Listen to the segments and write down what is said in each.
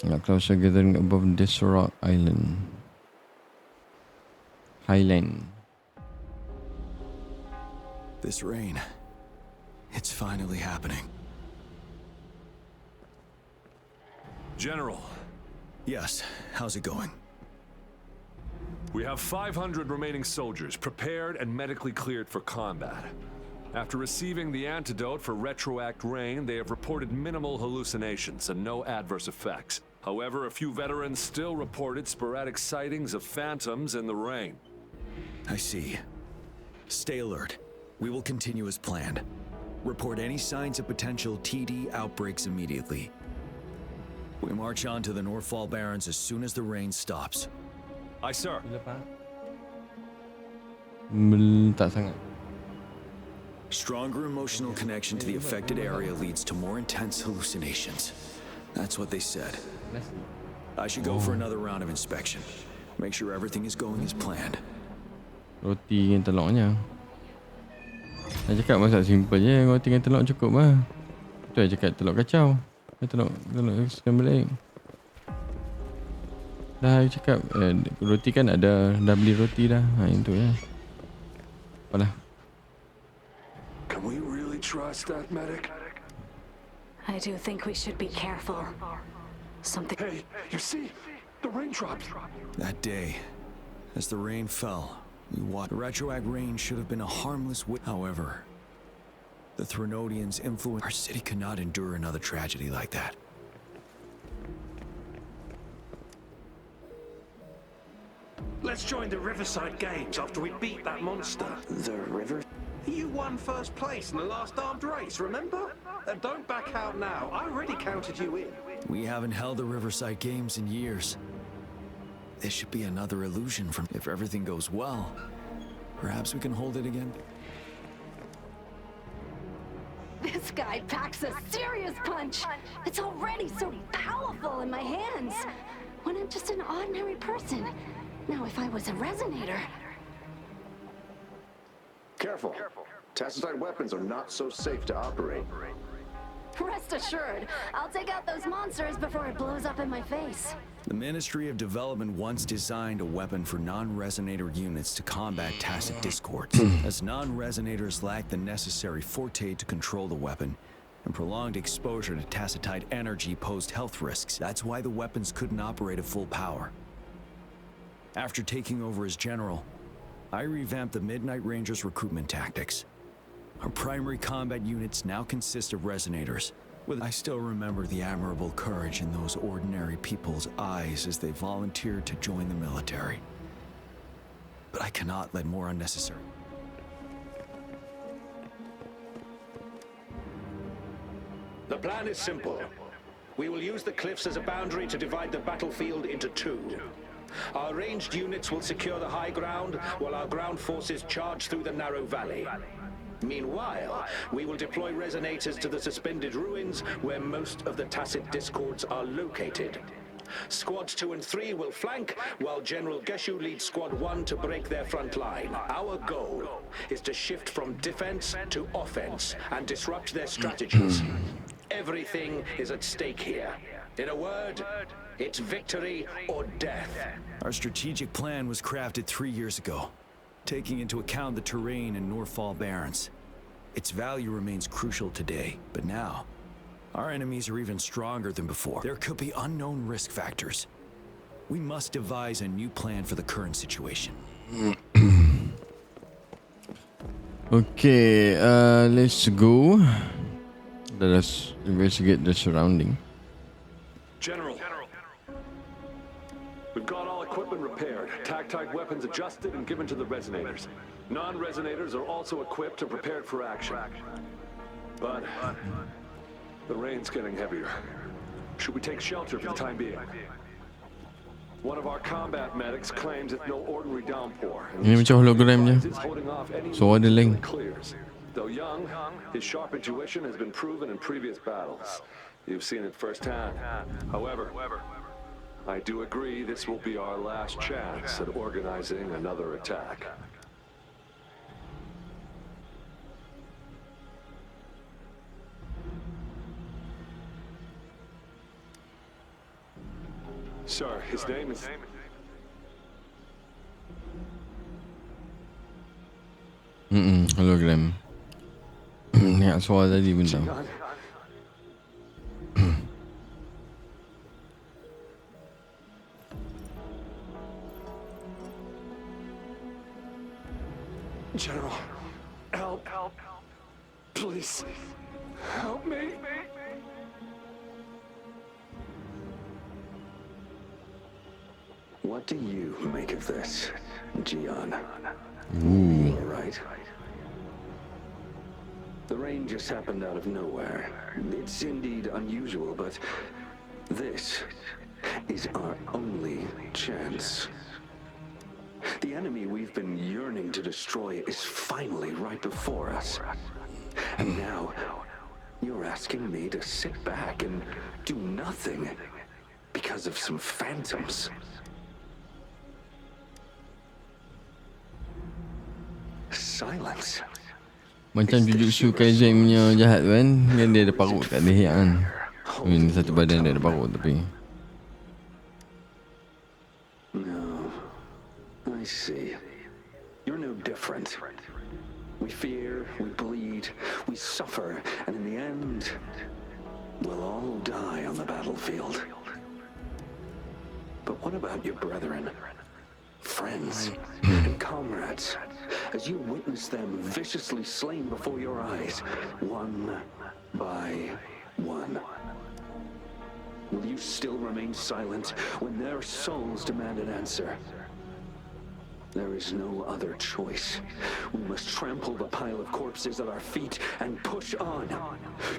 Clouds are gathering above this rock island. Highland. This rain, it's finally happening. General. Yes, how's it going? We have 500 remaining soldiers prepared and medically cleared for combat. After receiving the antidote for retroact rain, they have reported minimal hallucinations and no adverse effects. However, a few veterans still reported sporadic sightings of phantoms in the rain. I see. Stay alert. We will continue as planned. Report any signs of potential TD outbreaks immediately. We march on to the Northfall Barrens as soon as the rain stops. Aye, sir. Tak sangat. Stronger emotional connection to the affected area leads to more intense hallucinations. That's what they said. I should go for another round of inspection. Make sure everything is going as planned. Roti dengan telurnya. Saya cakap masak simple je. Roti dengan telur cukup lah. Tu saya cakap telur kacau. Telur scramble egg. Dah saya cakap roti kan ada. Dah beli roti dah. Itu je. Apalah. Can we really trust that medic? I do think we should be careful. Something. Hey, you see? The raindrops. That day, as the rain fell, we watched. The retroact rain should have been a harmless However, the Threnodians' influence. Our city could not endure another tragedy like that. Let's join the Riverside Games after we beat that monster. The river? You won first place in the last armed race, remember? Don't back out now. I already counted you in. We haven't held the Riverside Games in years. This should be another illusion from. If everything goes well, perhaps we can hold it again. This guy packs a serious punch. It's already so powerful in my hands. When I'm just an ordinary person. Now if I was a resonator. Careful. Tacitite weapons are not so safe to operate. Rest assured, I'll take out those monsters before it blows up in my face. The Ministry of Development once designed a weapon for non-resonator units to combat tacit discords, as non-resonators lack the necessary forte to control the weapon, and prolonged exposure to tacitite energy posed health risks. That's why the weapons couldn't operate at full power. After taking over as general, I revamped the Midnight Rangers' recruitment tactics. Our primary combat units now consist of resonators. I still remember the admirable courage in those ordinary people's eyes as they volunteered to join the military. But I cannot let more unnecessary. The plan is simple. We will use the cliffs as a boundary to divide the battlefield into two. Our ranged units will secure the high ground, while our ground forces charge through the narrow valley. Meanwhile, we will deploy resonators to the suspended ruins where most of the tacit discords are located. Squads 2 and 3 will flank, while General Geshu leads Squad 1 to break their front line. Our goal is to shift from defense to offense and disrupt their strategies. Everything is at stake here. In a word, it's victory or death. Our strategic plan was crafted 3 years ago, taking into account the terrain in Northfall Barrens. Its value remains crucial today, but now, our enemies are even stronger than before. There could be unknown risk factors. We must devise a new plan for the current situation. Okay, let's go. Let us investigate the surrounding. General. We've got all equipment repaired, tactite weapons adjusted and given to the resonators. Non-resonators are also equipped and prepared for action. But the rain's getting heavier. Should we take shelter for the time being? One of our combat medics claims it's no ordinary downpour. Ini macam hologramnya. So ada link. Though young, his sharp intuition has been proven in previous battles. You've seen it firsthand. However, I do agree this will be our last chance at organizing another attack. Sir, his name is... Hologram. Ingat suara tadi pun tahu. Gian. General, help. Please, help me. What do you make of this, Gian? Ooh. All right. The rain just happened out of nowhere. It's indeed unusual, but this is our only chance. The enemy we've been yearning to destroy is finally right before us. And now, you're asking me to sit back and do nothing because of some phantoms. Silence. Macam Jujutsu Kaisen punya jahat tu kan. Kan dia ada parut kat leher kan. I mean, satu badan dia ada parut tapi. No, I see. You're no different. We fear, we bleed, we suffer, and in the end, we'll all die on the battlefield. But what about your brethren, friends, and comrades? As you witness them viciously slain before your eyes, one by one. Will you still remain silent when their souls demand an answer? There is no other choice. We must trample the pile of corpses at our feet and push on.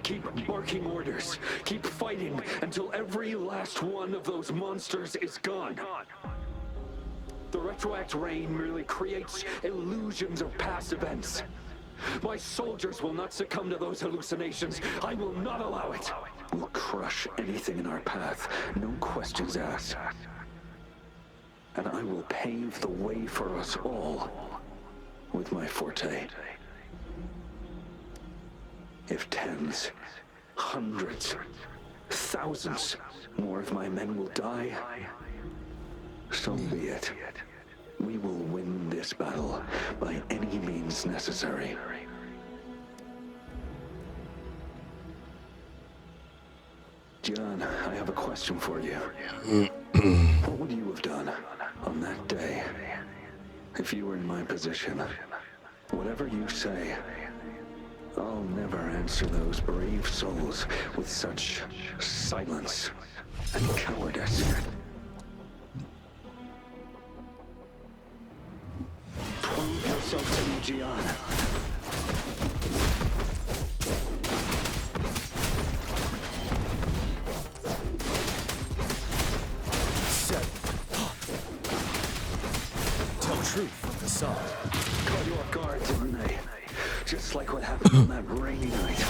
Keep barking orders. Keep fighting until every last one of those monsters is gone. The retroact rain merely creates illusions of past events. My soldiers will not succumb to those hallucinations. I will not allow it. We'll crush anything in our path, no questions asked. And I will pave the way for us all with my forte. If tens, hundreds, thousands more of my men will die, so be it. We will win this battle by any means necessary. John, I have a question for you. What would you have done on that day if you were in my position? Whatever you say, I'll never answer those brave souls with such silence and cowardice. Prove yourself to me, Gian. Tell truth from the sun. Caught you off guard, didn't they? Just like what happened on that rainy night.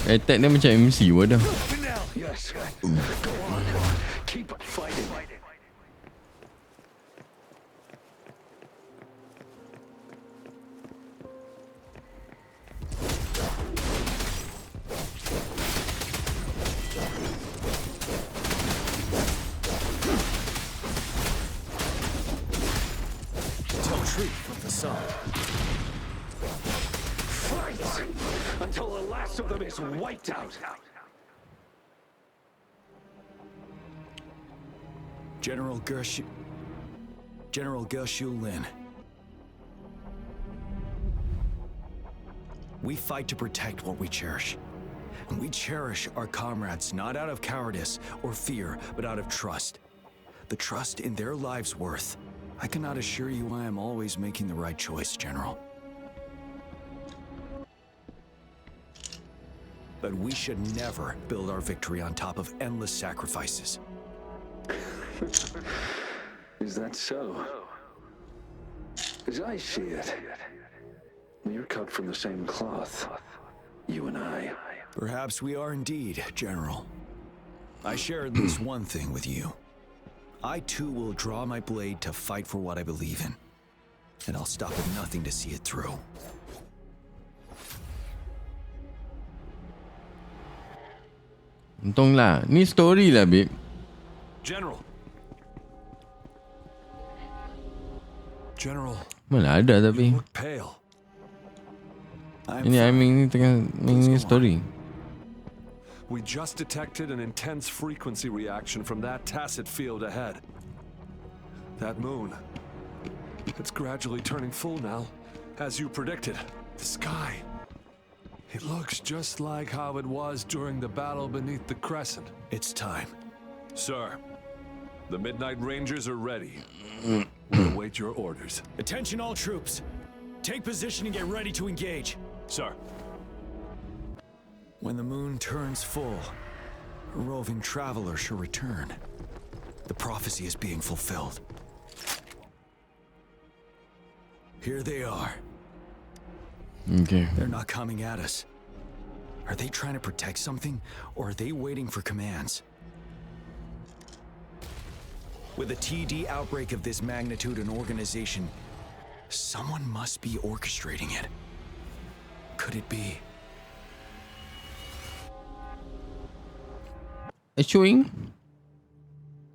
Attack dia macam MC pun dah. Yes. Go on. Keep fighting. Tell truth from the sun. Fight until the last of them is wiped out. General Gershu Lin. We fight to protect what we cherish. And we cherish our comrades not out of cowardice or fear, but out of trust. The trust in their lives' worth. I cannot assure you I am always making the right choice, General. But we should never build our victory on top of endless sacrifices. Is that so? As I see it, we're cut from the same cloth, you and I. Perhaps we are indeed, General. I share at least one thing with you. I too will draw my blade to fight for what I believe in. And I'll stop at nothing to see it through. Untung lah. Ni story lah, babe. General. General, Mana ada you tapi. look pale. Ini Aiming ni tengah main story. We just detected an intense frequency reaction from that tacit field ahead. That moon. It's gradually turning full now, as you predicted. The sky. It looks just like how it was during the battle beneath the crescent. It's time. Sir, the Midnight Rangers are ready. We'll await your orders. Attention all troops. Take position and get ready to engage. Sir. When the moon turns full, a roving traveler shall return. The prophecy is being fulfilled. Here they are. Okay. They're not coming at us. Are they trying to protect something, or are they waiting for commands? With a TD outbreak of this magnitude and organization, someone must be orchestrating it. Could it be? Chewing?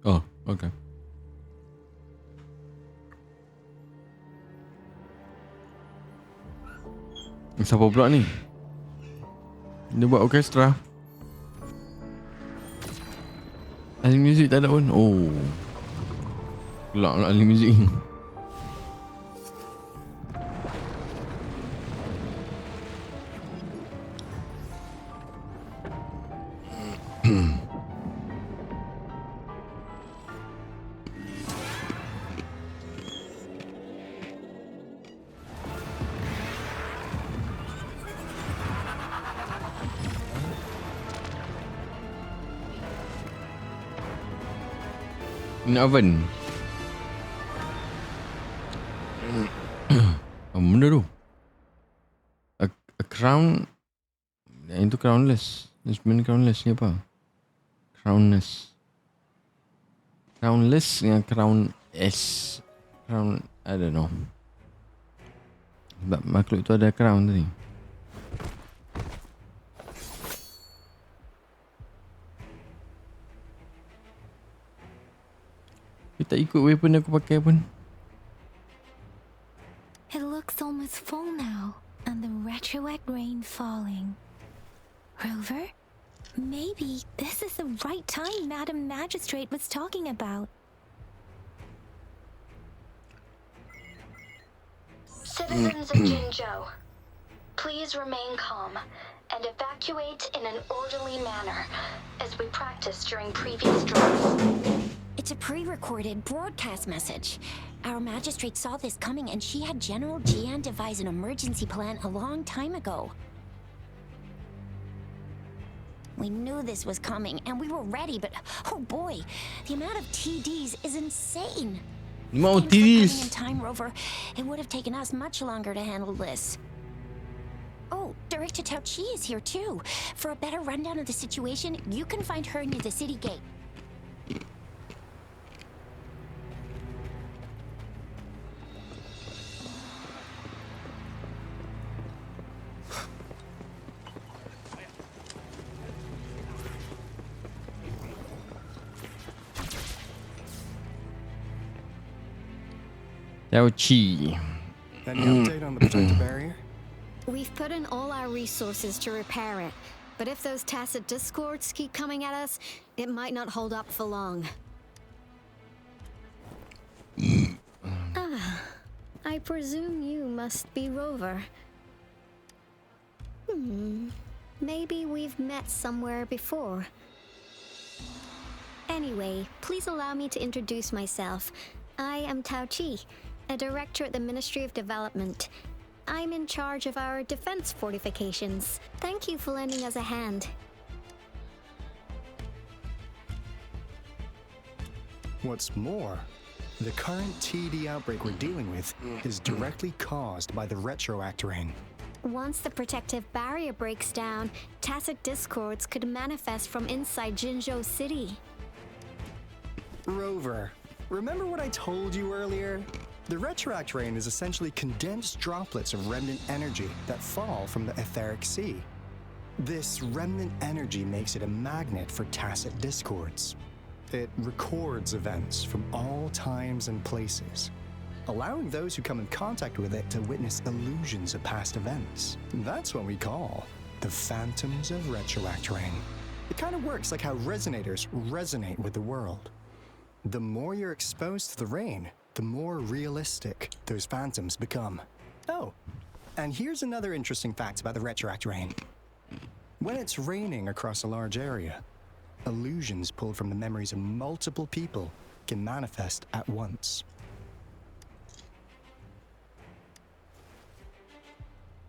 Oh, okay. Siapa pula ni? Dia buat orkestra. Ahli muzik tak ada pun. Oh. Gelak lah ahli muzik. In oven. Apa benda tu? A crown. Yang itu crownless. Ini sebenarnya crownless ni apa? Crownless. Crownless dengan crown S. Crown, I don't know. Sebab makhluk tu ada crown tadi. Dia tak ikut weapon aku pakai pun. It looks almost full now, and the retroact rain falling. Rover, maybe this is the right time Madam Magistrate was talking about. Citizens of Jinzhou, please remain calm and evacuate in an orderly manner, as we practiced during previous drills. It's a pre-recorded broadcast message. Our magistrate saw this coming and she had General Jian devise an emergency plan a long time ago. We knew this was coming and we were ready, but oh boy, the amount of TDs is insane. Mau Thanks for coming TDs. in time, Rover. It would have taken us much longer to handle this. Oh, Director Tao Chi is here too. For a better rundown of the situation, you can find her near the city gate. Tao Chi. Any update on the protective barrier? We've put in all our resources to repair it, but if those tacit discords keep coming at us, it might not hold up for long. I presume you must be Rover. Maybe we've met somewhere before. Anyway, please allow me to introduce myself. I am Tao Chi, a director at the Ministry of Development. I'm in charge of our defense fortifications. Thank you for lending us a hand. What's more, the current TD outbreak we're dealing with is directly caused by the retroact rain. Once the protective barrier breaks down, tacit discords could manifest from inside Jinzhou City. Rover, Remember what I told you earlier? The retroact rain is essentially condensed droplets of remnant energy that fall from the etheric sea. This remnant energy makes it a magnet for tacit discords. It records events from all times and places, allowing those who come in contact with it to witness illusions of past events. That's what we call the phantoms of retroact rain. It kind of works like how resonators resonate with the world. The more you're exposed to the rain, the more realistic those phantoms become. Oh, and here's another interesting fact about the retroact rain. When it's raining across a large area, illusions pulled from the memories of multiple people can manifest at once.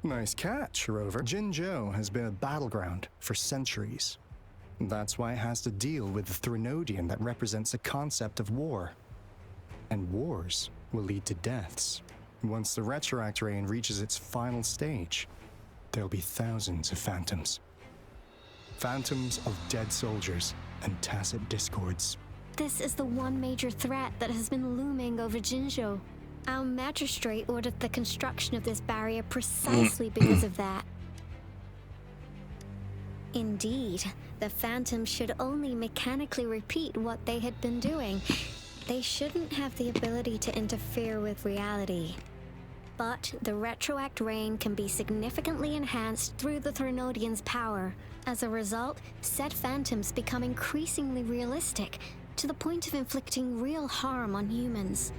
Nice catch, Rover. Jinzhou has been a battleground for centuries. That's why it has to deal with the Threnodian that represents the concept of war. And wars will lead to deaths. Once the retroact rain reaches its final stage, there'll be thousands of phantoms. Phantoms of dead soldiers and tacit discords. This is the one major threat that has been looming over Jinzhou. Our magistrate ordered the construction of this barrier precisely because of that. Indeed, the phantoms should only mechanically repeat what they had been doing. They shouldn't have the ability to interfere with reality. But the retroact rain can be significantly enhanced through the Threnodian's power. As a result, said phantoms become increasingly realistic, to the point of inflicting real harm on humans.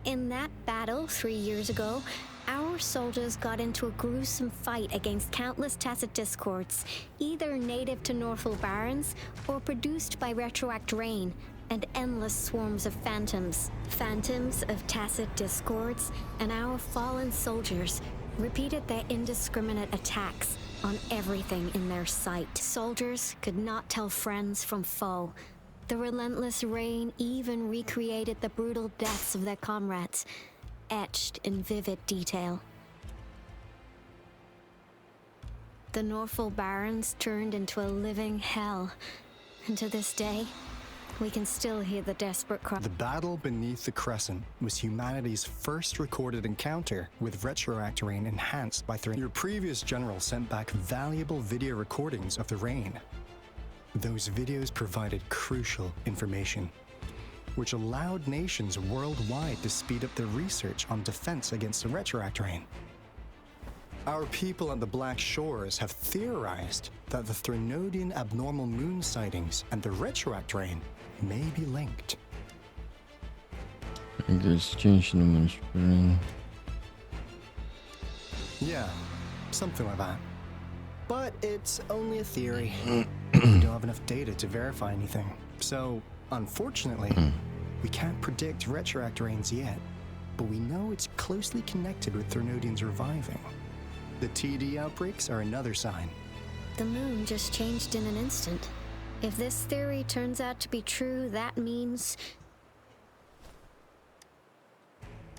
In that battle 3 years ago, our soldiers got into a gruesome fight against countless tacit discords, either native to Northal Barrens or produced by retroact rain, and endless swarms of phantoms. Phantoms of tacit discords, and our fallen soldiers repeated their indiscriminate attacks on everything in their sight. Soldiers could not tell friends from foe. The relentless rain even recreated the brutal deaths of their comrades, etched in vivid detail. The Northal Barrens turned into a living hell, and to this day, we can still hear the desperate cry. The battle beneath the Crescent was humanity's first recorded encounter with retroact rain enhanced by Your previous general sent back valuable video recordings of the rain. Those videos provided crucial information, which allowed nations worldwide to speed up their research on defense against the retroact rain. Our people at the Black Shores have theorized that the Threnodian abnormal moon sightings and the retroact rain may be linked. I guess change the moon. Yeah, something like that. But it's only a theory. We don't have enough data to verify anything. So, unfortunately, we can't predict retroact rains yet, but we know it's closely connected with Threnodians reviving. The TD outbreaks are another sign. The moon just changed in an instant. If this theory turns out to be true, that means...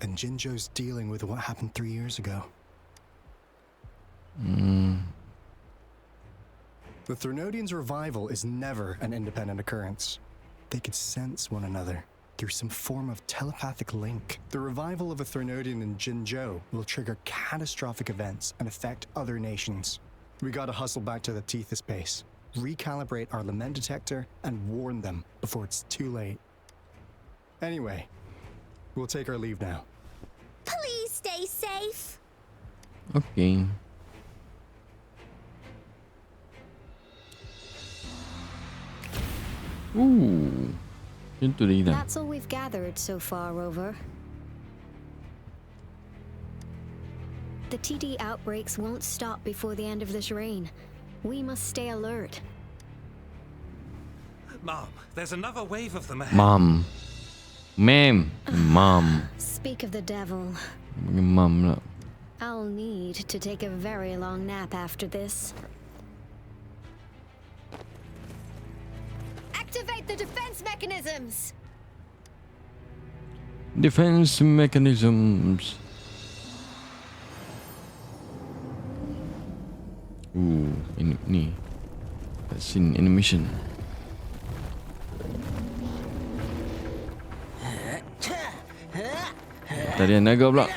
And Jinzhou's dealing with what happened 3 years ago. The Threnodians' revival is never an independent occurrence. They could sense one another through some form of telepathic link. The revival of a Threnodian in Jinzhou will trigger catastrophic events and affect other nations. We gotta hustle back to the Titties base, recalibrate our lament detector, and warn them before it's too late. Anyway, we'll take our leave now. Please stay safe. Okay. Ooh. Into the That's all we've gathered so far, Rover. The TD outbreaks won't stop before the end of this reign. We must stay alert. Mom, there's another wave of them ahead. Mom. Ma'am. Mom. Speak of the devil. Mom lah. I'll need to take a very long nap after this. Activate the defense mechanisms! Defense mechanisms. Ini ni. Scene animation. Tarian naga pula.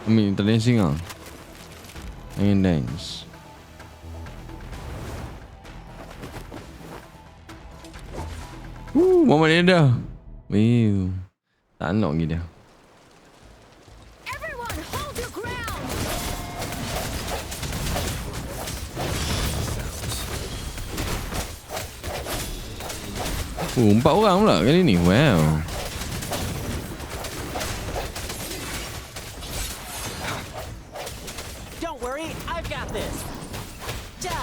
Tarian singa. Angin dance. Mama dia dah. Tak unlock lagi dah. Everyone, hold your ground! Empat orang pula kali ni. Wow. Don't worry, I've got this. Ja.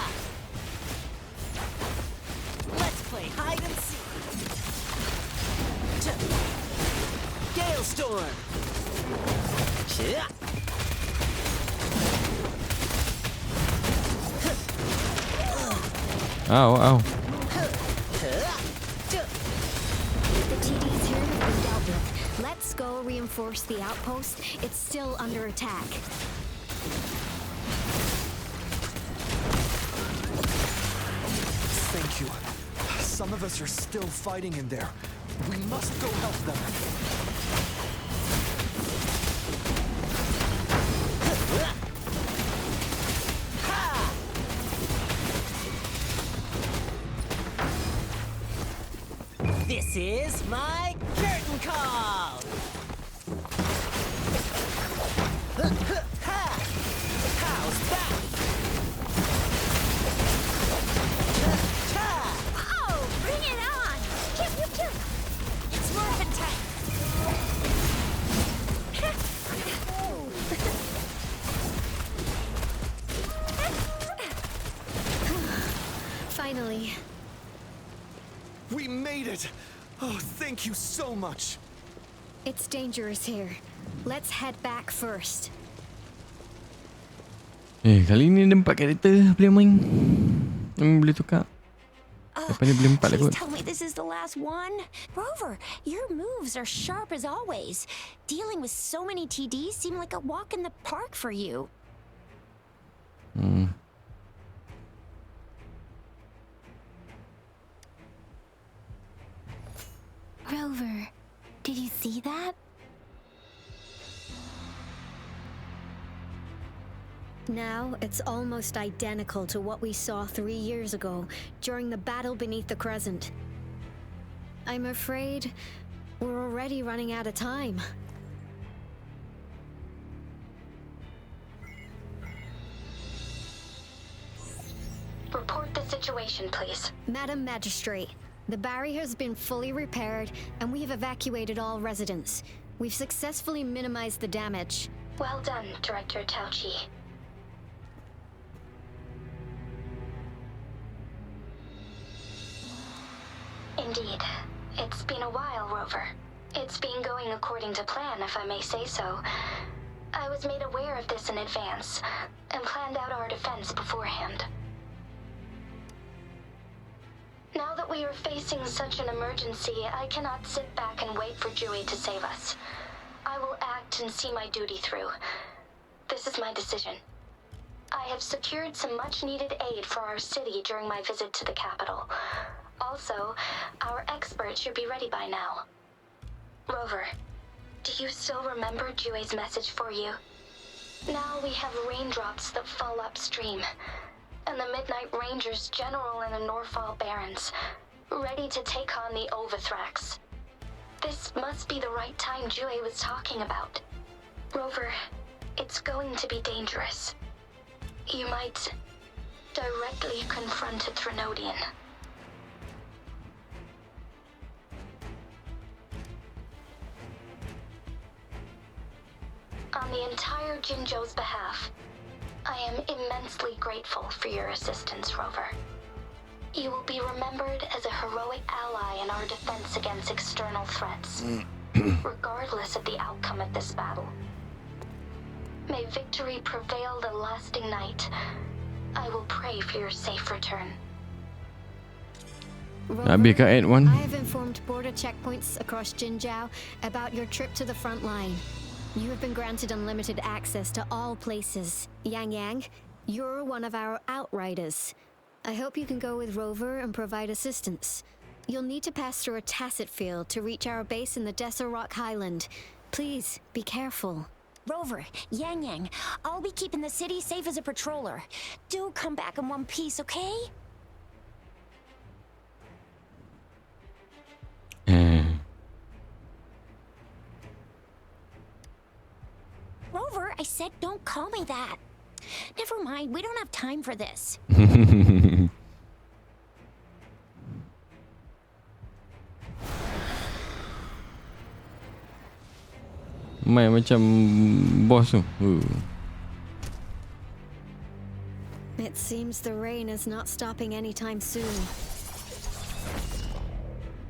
Let's play hide and seek. Gale storm. Ja. Ow, ow. The Titties here have been dealt with. Let's go reinforce the outpost. It's still under attack. Thank you. Some of us are still fighting in there. We must go help them. This is my curtain call. How's that? Oh, bring it on! It's morphin' time! Finally. We made it! Oh, thank you so much. It's dangerous here. Let's head back first. Kali ni ada 4 karakter boleh main. Boleh tukar. Lepas ni boleh 4 lah kot. Please tell me this is the last one. Rover, your moves are sharp as always. Dealing with so many TDs seem like a walk in the park for you. Rover, did you see that? Now, it's almost identical to what we saw 3 years ago during the battle beneath the Crescent. I'm afraid we're already running out of time. Report the situation, please. Madam Magistrate, the barrier has been fully repaired and we have evacuated all residents. We've successfully minimized the damage. Well done, Director Tauchi. Indeed. It's been a while, Rover. It's been going according to plan, if I may say so. I was made aware of this in advance, and planned out our defense beforehand. Now that we are facing such an emergency, I cannot sit back and wait for Dewey to save us. I will act and see my duty through. This is my decision. I have secured some much-needed aid for our city during my visit to the capital. Also, our expert should be ready by now. Rover, do you still remember Dewey's message for you? Now we have raindrops that fall upstream, and the Midnight Rangers general in the Norfall Barrens, ready to take on the Overthrax. This must be the right time Dewey was talking about. Rover, it's going to be dangerous. You might directly confront a Trinodian. On the entire Jinzhou's behalf, I am immensely grateful for your assistance, Rover. You will be remembered as a heroic ally in our defense against external threats, regardless of the outcome of this battle. May victory prevail the lasting night. I will pray for your safe return. Rover, I have informed border checkpoints across Jinzhou about your trip to the front line. You have been granted unlimited access to all places. Yang Yang, you're one of our Outriders. I hope you can go with Rover and provide assistance. You'll need to pass through a tacit field to reach our base in the Desert Rock Highland. Please, be careful. Rover, Yang Yang, I'll be keeping the city safe as a patroller. Do come back in one piece, okay? Rover, I said don't call me that. Never mind, we don't have time for this. Main macam bos tu. It seems the rain is not stopping anytime soon.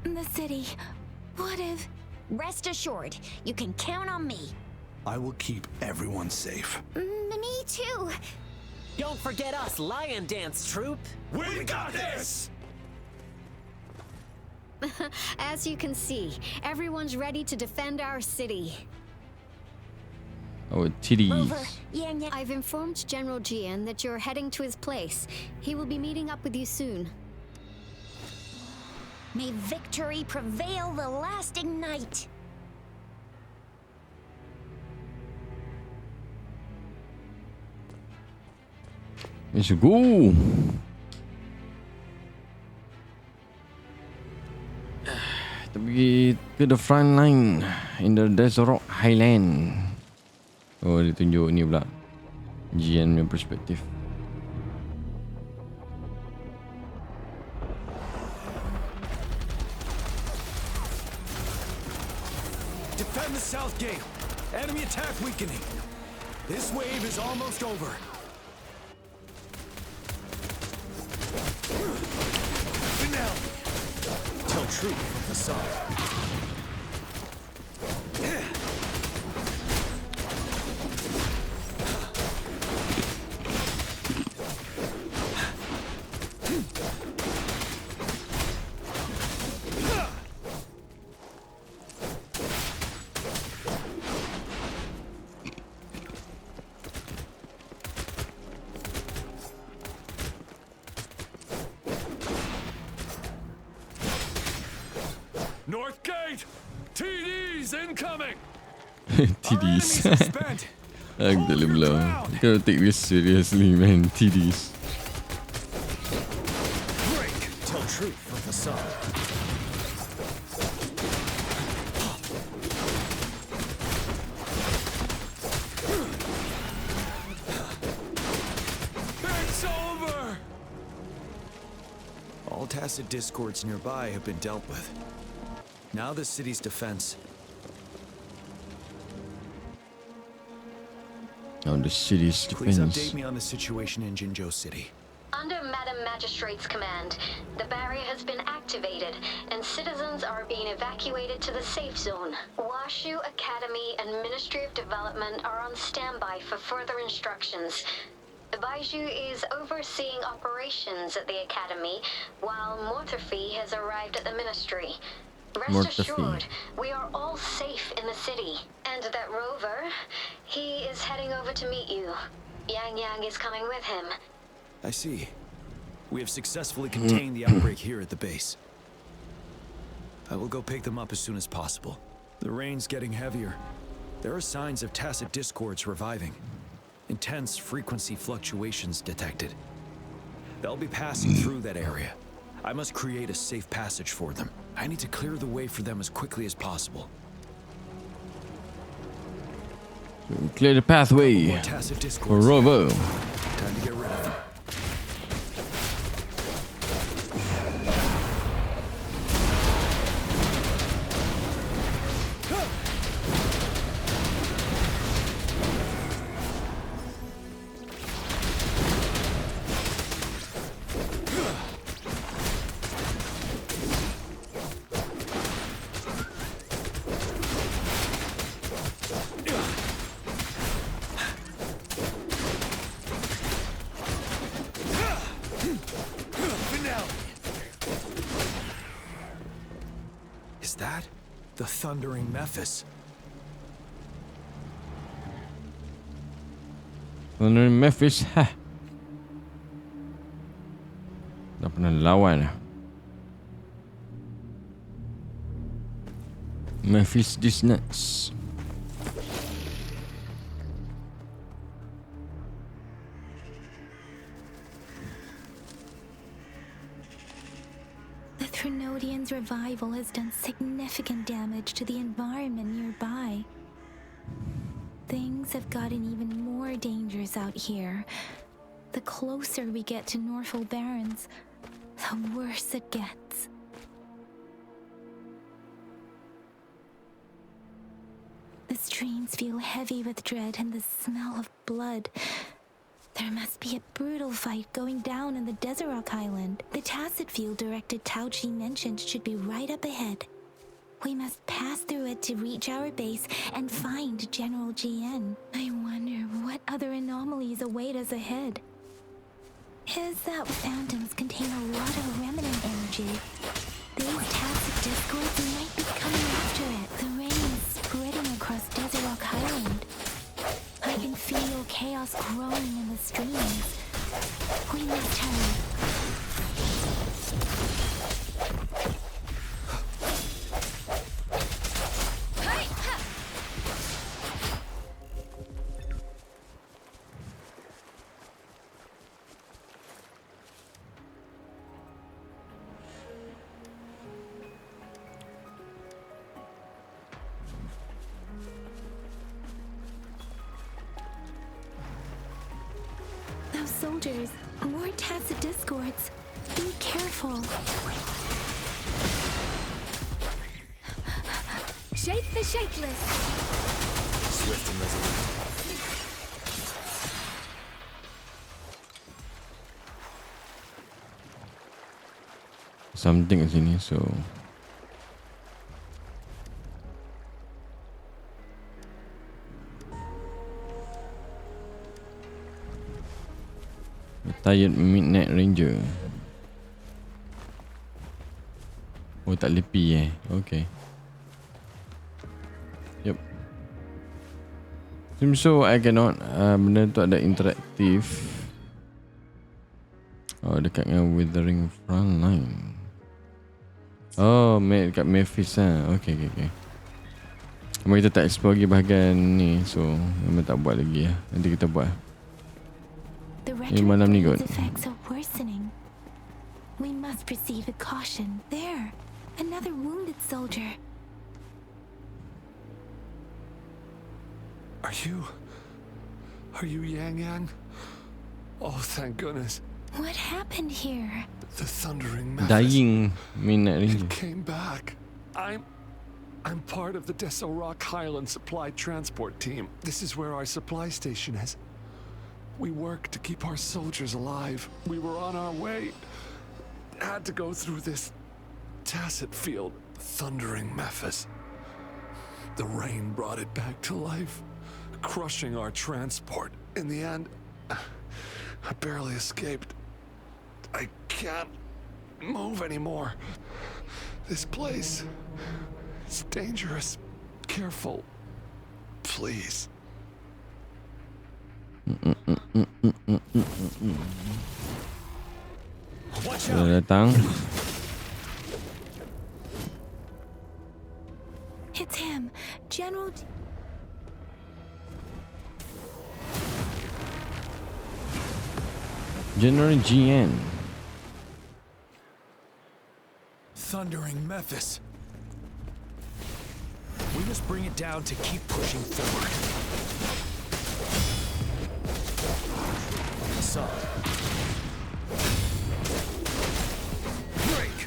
The city. What if... Rest assured, you can count on me. I will keep everyone safe. Me too. Don't forget us, Lion Dance Troupe. We got this! As you can see, everyone's ready to defend our city. Oh, Titties. Rover, Yang Yang. I've informed General Jian that you're heading to his place. He will be meeting up with you soon. May victory prevail the lasting night. Let's go. Kita pergi ke the front line in the Desert Highland. Oh, dia tunjuk ni pula Jian punya perspektif. Defend the south gate. Enemy attack weakening. This wave is almost over. Finale. Tell truth from the side. North gate! TDs incoming! Titties. Aku tak boleh belah. Kau take this seriously, man. Titties. Break! Tell truth from the side. It's over! All tacit discords nearby have been dealt with. Now the city's defense. Oh, the city's Please defense. update me on the situation in Jinzhou City. Under Madam Magistrate's command, the barrier has been activated, and citizens are being evacuated to the safe zone. Washu Academy and Ministry of Development are on standby for further instructions. Baiju is overseeing operations at the Academy, while Mortherfee has arrived at the Ministry. Rest assured, we are all safe in the city. And that Rover, he is heading over to meet you. Yang Yang is coming with him. I see. We have successfully contained the outbreak here at the base. I will go pick them up as soon as possible. The rain's getting heavier. There are signs of tacit discords reviving. Intense frequency fluctuations detected. They'll be passing through that area. I must create a safe passage for them. I need to clear the way for them as quickly as possible. Clear the pathway for Robo. Time to get rid of them. Is that the thundering Memphis? Thundering Memphis, ha. Dah pernah lawan dah. Memphis this nuts. Trinodian's revival has done significant damage to the environment nearby. Things have gotten even more dangerous out here. The closer we get to Norfolk Barrens, the worse it gets. The streams feel heavy with dread and the smell of blood. There must be a brutal fight going down in the Desert Rock Island. The Tacit Field Director Tao Chi mentioned should be right up ahead. We must pass through it to reach our base and find General GN. I wonder what other anomalies await us ahead. Is that phantoms contain a lot of remnant energy? These Tacit discords might be coming after it. The rain is spreading across Desert Rock Island. I can feel chaos growing in the streams. We must hurry. Those soldiers, more Tacit discords. Be careful. Shake the shakeless. Swift and resolute. Something kat sini, so Retired Midnight Ranger. Oh, tak lepi Okay. Yep. Seems so I cannot. Benda tu ada interaktif. Oh, dekat dengan Withering Frontline. Oh, dekat Memphis Okay. Memang kita tak explore lagi bahagian ni, so memang tak buat lagi Nanti kita buat. The malam ni kot. effects are worsening. We must proceed with caution. There, another wounded soldier. Are you Yang Yang? Oh, thank goodness. What happened here? The thundering Memphis. Dying Midnight Ranger. It came back. I'm part of the Desert Rock Highland Supply Transport Team. This is where our supply station is. We work to keep our soldiers alive. We were on our way. Had to go through this Tacit Field. Thundering Memphis. The rain brought it back to life, crushing our transport. In the end, I barely escaped. I can't move anymore. This place is dangerous. Careful. Please. Watch Dah out. datang. It's him, General. General GN. Thundering Memphis. We must bring it down to keep pushing forward. Solid. Break.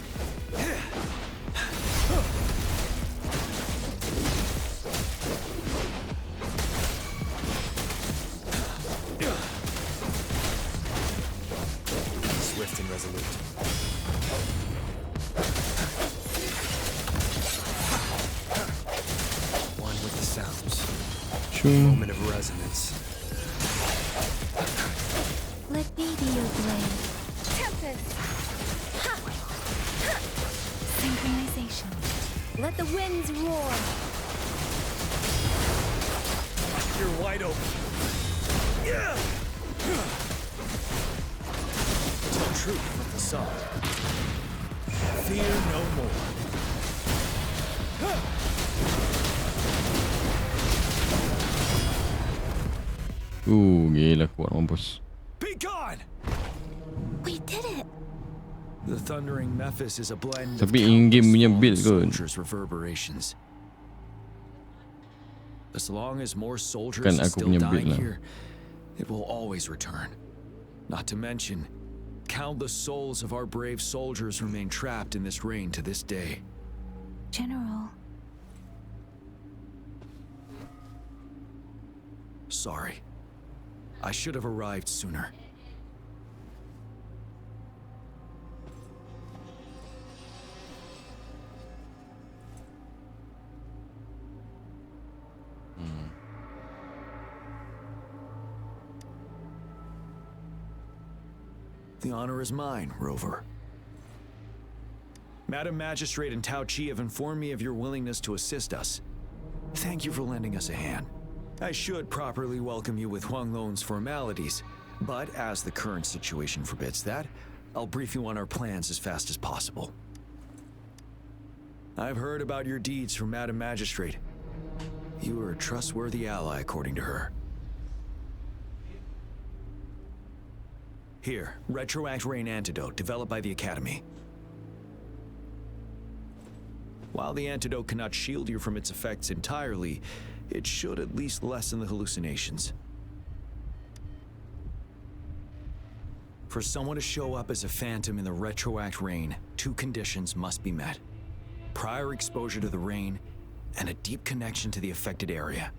Swift and resolute. One with the sounds. Moment of resonance. Let me be your blade. Tempest! Ha! Ha! Synchronization. Let the winds roar. You're wide open. Yeah! Tell truth with the song. Fear no more. Gila kuat mampus. Be gone! We did it! The thundering Memphis is a blend of Tapi in-game punya build kot. soldiers' reverberations. As long as more soldiers Kan are aku still punya dying build lah. here, it will always return. Not to mention, countless souls of our brave soldiers remain trapped in this rain to this day. General. Sorry. I should have arrived sooner. The honor is mine, Rover. Madam Magistrate and Tao Chi have informed me of your willingness to assist us. Thank you for lending us a hand. I should properly welcome you with Huang Lon's formalities, but as the current situation forbids that, I'll brief you on our plans as fast as possible. I've heard about your deeds from Madam Magistrate. You are a trustworthy ally, according to her. Here, Retroact Rain Antidote, developed by the Academy. While the antidote cannot shield you from its effects entirely, it should at least lessen the hallucinations. For someone to show up as a phantom in the Retroact Rain, 2 conditions must be met. Prior exposure to the rain, and a deep connection to the affected area.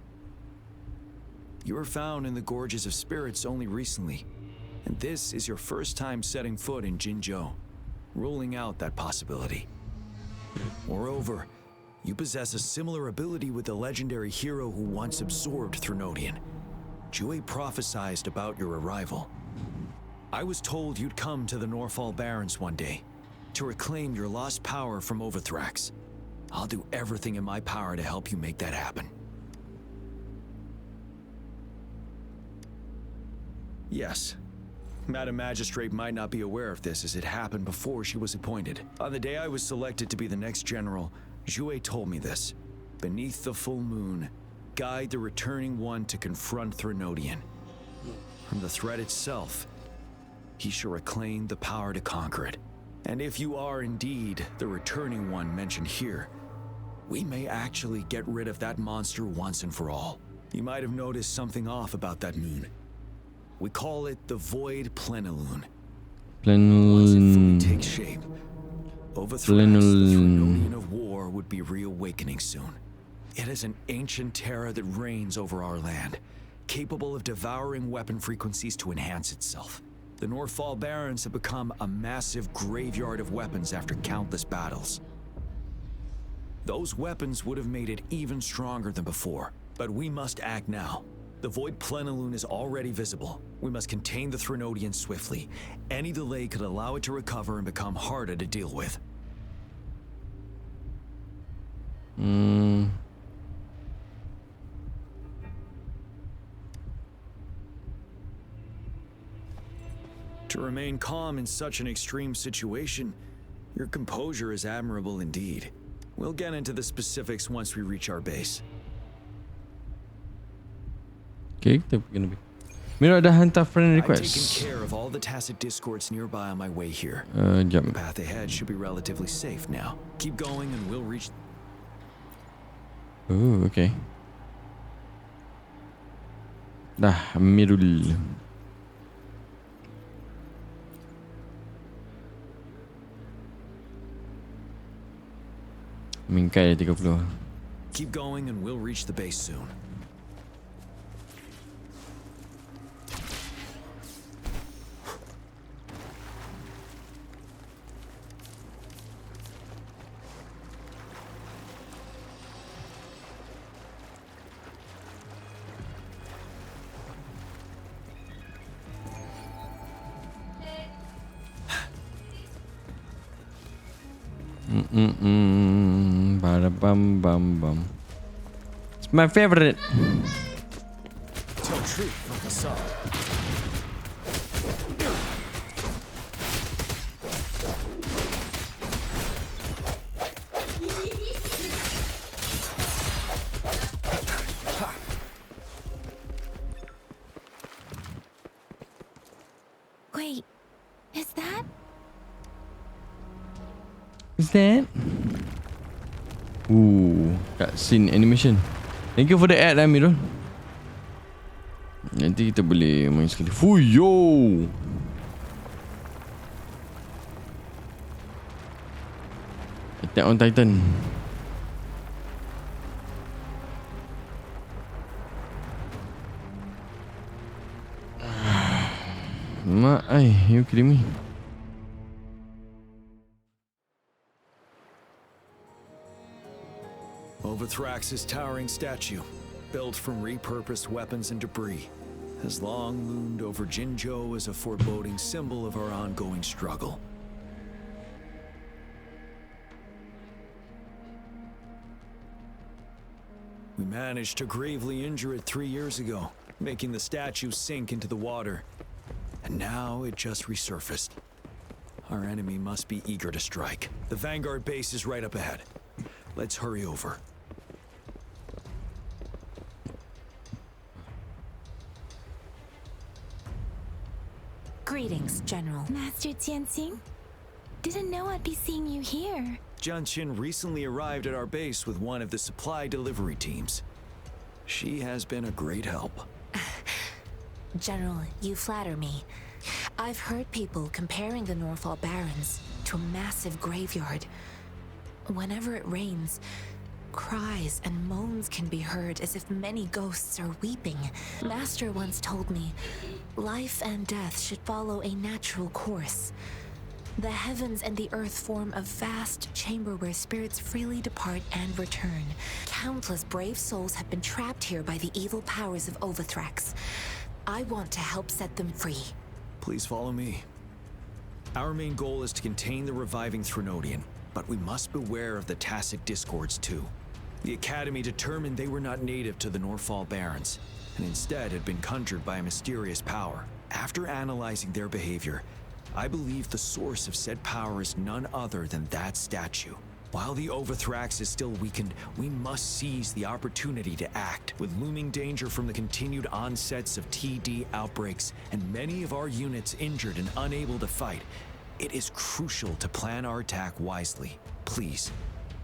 You were found in the Gorges of Spirits only recently, and this is your first time setting foot in Jinzhou, ruling out that possibility. Moreover, you possess a similar ability with the legendary hero who once absorbed Threnodian. Jue prophesized about your arrival. I was told you'd come to the Norfall Barrens one day, to reclaim your lost power from Overthrax. I'll do everything in my power to help you make that happen. Yes. Madam Magistrate might not be aware of this as it happened before she was appointed. On the day I was selected to be the next general, Jue told me this. Beneath the full moon, guide the returning one to confront Threnodian. From the threat itself, he shall reclaim the power to conquer it. And if you are indeed the returning one mentioned here, we may actually get rid of that monster once and for all. You might have noticed something off about that moon. We call it the Void Plenilune. Once it fully takes shape, Overthrax, the Threnodian of war, would be reawakening soon. It is an ancient terror that reigns over our land, capable of devouring weapon frequencies to enhance itself. The Norfall Barrens have become a massive graveyard of weapons after countless battles. Those weapons would have made it even stronger than before, but we must act now. The Void Plenilune is already visible. We must contain the Threnodian swiftly. Any delay could allow it to recover and become harder to deal with. To remain calm in such an extreme situation, your composure is admirable indeed. We'll get into the specifics once we reach our base. Okay, kita pergi lebih. Mira ada hantar friend I've taken request. care of all the tacit discords nearby on my way here. Jap. The path ahead should be relatively safe now. Keep going and we'll reach... Oh, okay. Dah, Amirul. Mingkai 30. Keep going and we'll reach the base soon. Bada bum bum bum. It's my favorite. Tell truth from facade. Wait, is that? What's that? Cutscene animation. Thank you for the ad, Amirul. Nanti kita boleh main sekali. Fuyo! Attack on Titan. Mak, you kidding me? Overthrax's towering statue, built from repurposed weapons and debris, has long loomed over Jinzhou as a foreboding symbol of our ongoing struggle. We managed to gravely injure it 3 years ago, making the statue sink into the water. And now it just resurfaced. Our enemy must be eager to strike. The Vanguard base is right up ahead. Let's hurry over. Greetings, General. Master Jianxing? Didn't know I'd be seeing you here. Jianqin recently arrived at our base with one of the supply delivery teams. She has been a great help. General, you flatter me. I've heard people comparing the Norfall Barrens to a massive graveyard. Whenever it rains, cries and moans can be heard as if many ghosts are weeping. Master once told me, life and death should follow a natural course. The heavens and the earth form a vast chamber where spirits freely depart and return. Countless brave souls have been trapped here by the evil powers of Overthrax. I want to help set them free. Please follow me. Our main goal is to contain the reviving Threnodian, but we must beware of the Tacit Discords too. The Academy determined they were not native to the Norfall Barrens, and instead had been conjured by a mysterious power. After analyzing their behavior, I believe the source of said power is none other than that statue. While the Overthrax is still weakened, we must seize the opportunity to act. With looming danger from the continued onsets of TD outbreaks and many of our units injured and unable to fight, it is crucial to plan our attack wisely. Please,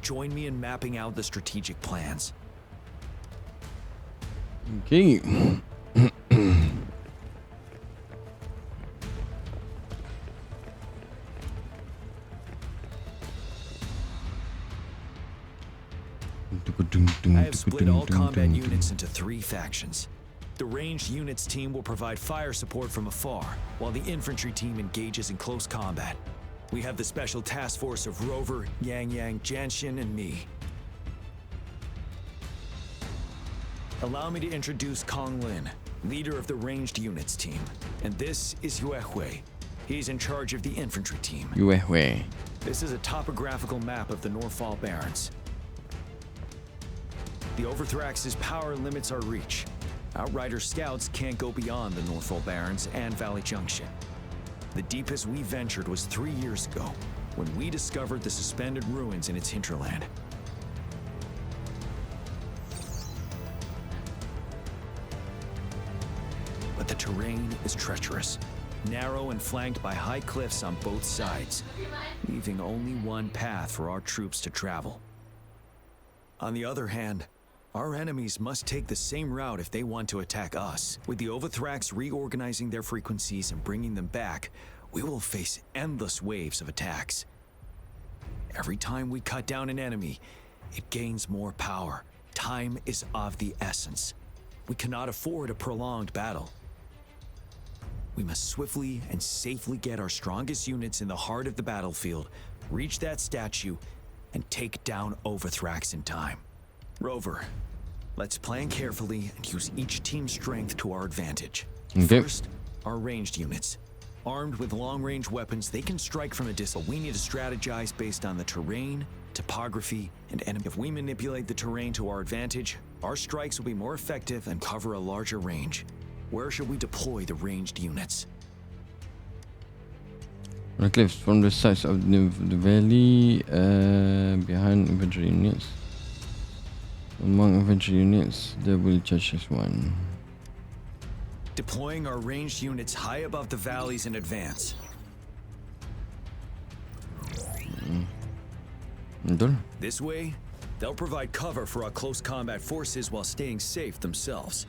join me in mapping out the strategic plans. Okay. I have split all combat units into 3 factions. The ranged units team will provide fire support from afar, while the infantry team engages in close combat. We have the special task force of Rover, Yang Yang, Jianxin, and me. Allow me to introduce Kong Lin, leader of the ranged units team. And this is Yue Hui. He's in charge of the infantry team. Yue Hui. This is a topographical map of the Norfall Barrens. The Overthrax's power limits our reach. Outrider scouts can't go beyond the Norfall Barrens and Valley Junction. The deepest we ventured was 3 years ago, when we discovered the suspended ruins in its hinterland. But the terrain is treacherous, narrow and flanked by high cliffs on both sides, leaving only one path for our troops to travel. On the other hand, our enemies must take the same route if they want to attack us. With the Overthrax reorganizing their frequencies and bringing them back, we will face endless waves of attacks. Every time we cut down an enemy, it gains more power. Time is of the essence. We cannot afford a prolonged battle. We must swiftly and safely get our strongest units in the heart of the battlefield, reach that statue, and take down Overthrax in time. Rover, let's plan carefully and use each team's strength to our advantage. Okay. First, our ranged units. Armed with long-range weapons, they can strike from a distance. We need to strategize based on the terrain, topography, and enemy. If we manipulate the terrain to our advantage, our strikes will be more effective and cover a larger range. Where should we deploy the ranged units? On the cliffs from the sides of the valley, behind infantry units. Among infantry units, there will charge as one. Deploying our ranged units high above the valleys in advance. Betul. This way, they'll provide cover for our close combat forces while staying safe themselves.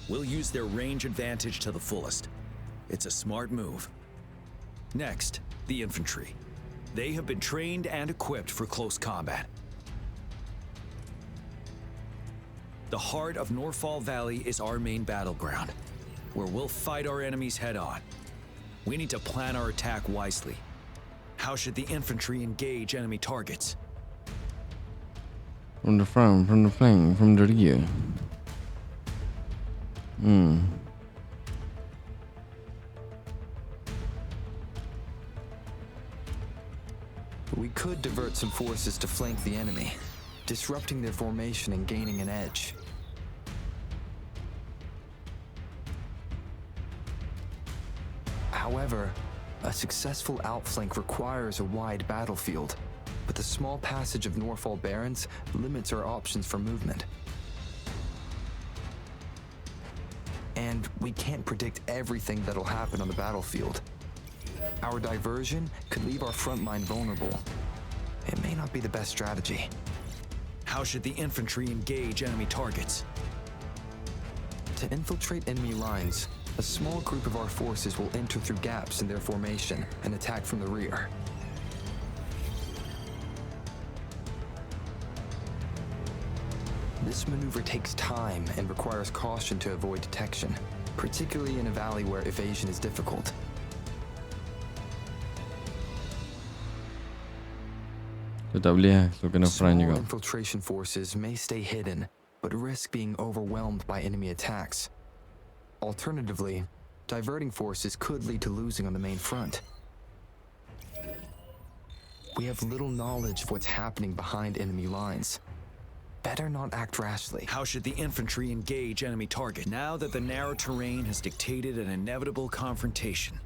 We'll use their range advantage to the fullest. It's a smart move. Next, the infantry. They have been trained and equipped for close combat. The heart of Norfall Valley is our main battleground, where we'll fight our enemies head on. We need to plan our attack wisely. How should the infantry engage enemy targets? From the front, from the flank, from the rear. We could divert some forces to flank the enemy, disrupting their formation and gaining an edge. However, a successful outflank requires a wide battlefield, but the small passage of Norfall Barrens limits our options for movement. And we can't predict everything that'll happen on the battlefield. Our diversion could leave our front line vulnerable. It may not be the best strategy. How should the infantry engage enemy targets? To infiltrate enemy lines, a small group of our forces will enter through gaps in their formation and attack from the rear. This maneuver takes time and requires caution to avoid detection, particularly in a valley where evasion is difficult. So tak boleh lah, so kena front Small juga. infiltration forces may stay hidden, but risk being overwhelmed by enemy attacks. Alternatively, diverting forces could lead to losing on the main front. We have little knowledge of what's happening behind enemy lines. Better not act rashly. How should the infantry engage enemy target now that the narrow terrain has dictated an inevitable confrontation?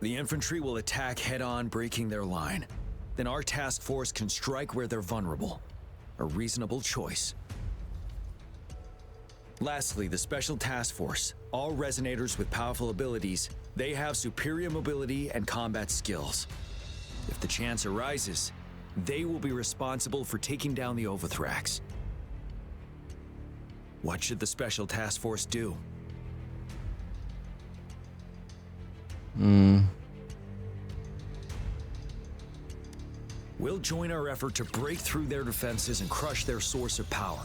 The infantry will attack head-on, breaking their line. Then our task force can strike where they're vulnerable. A reasonable choice. Lastly, the Special Task Force. All resonators with powerful abilities, they have superior mobility and combat skills. If the chance arises, they will be responsible for taking down the Overthrax. What should the Special Task Force do? We'll join our effort to break through their defenses and crush their source of power.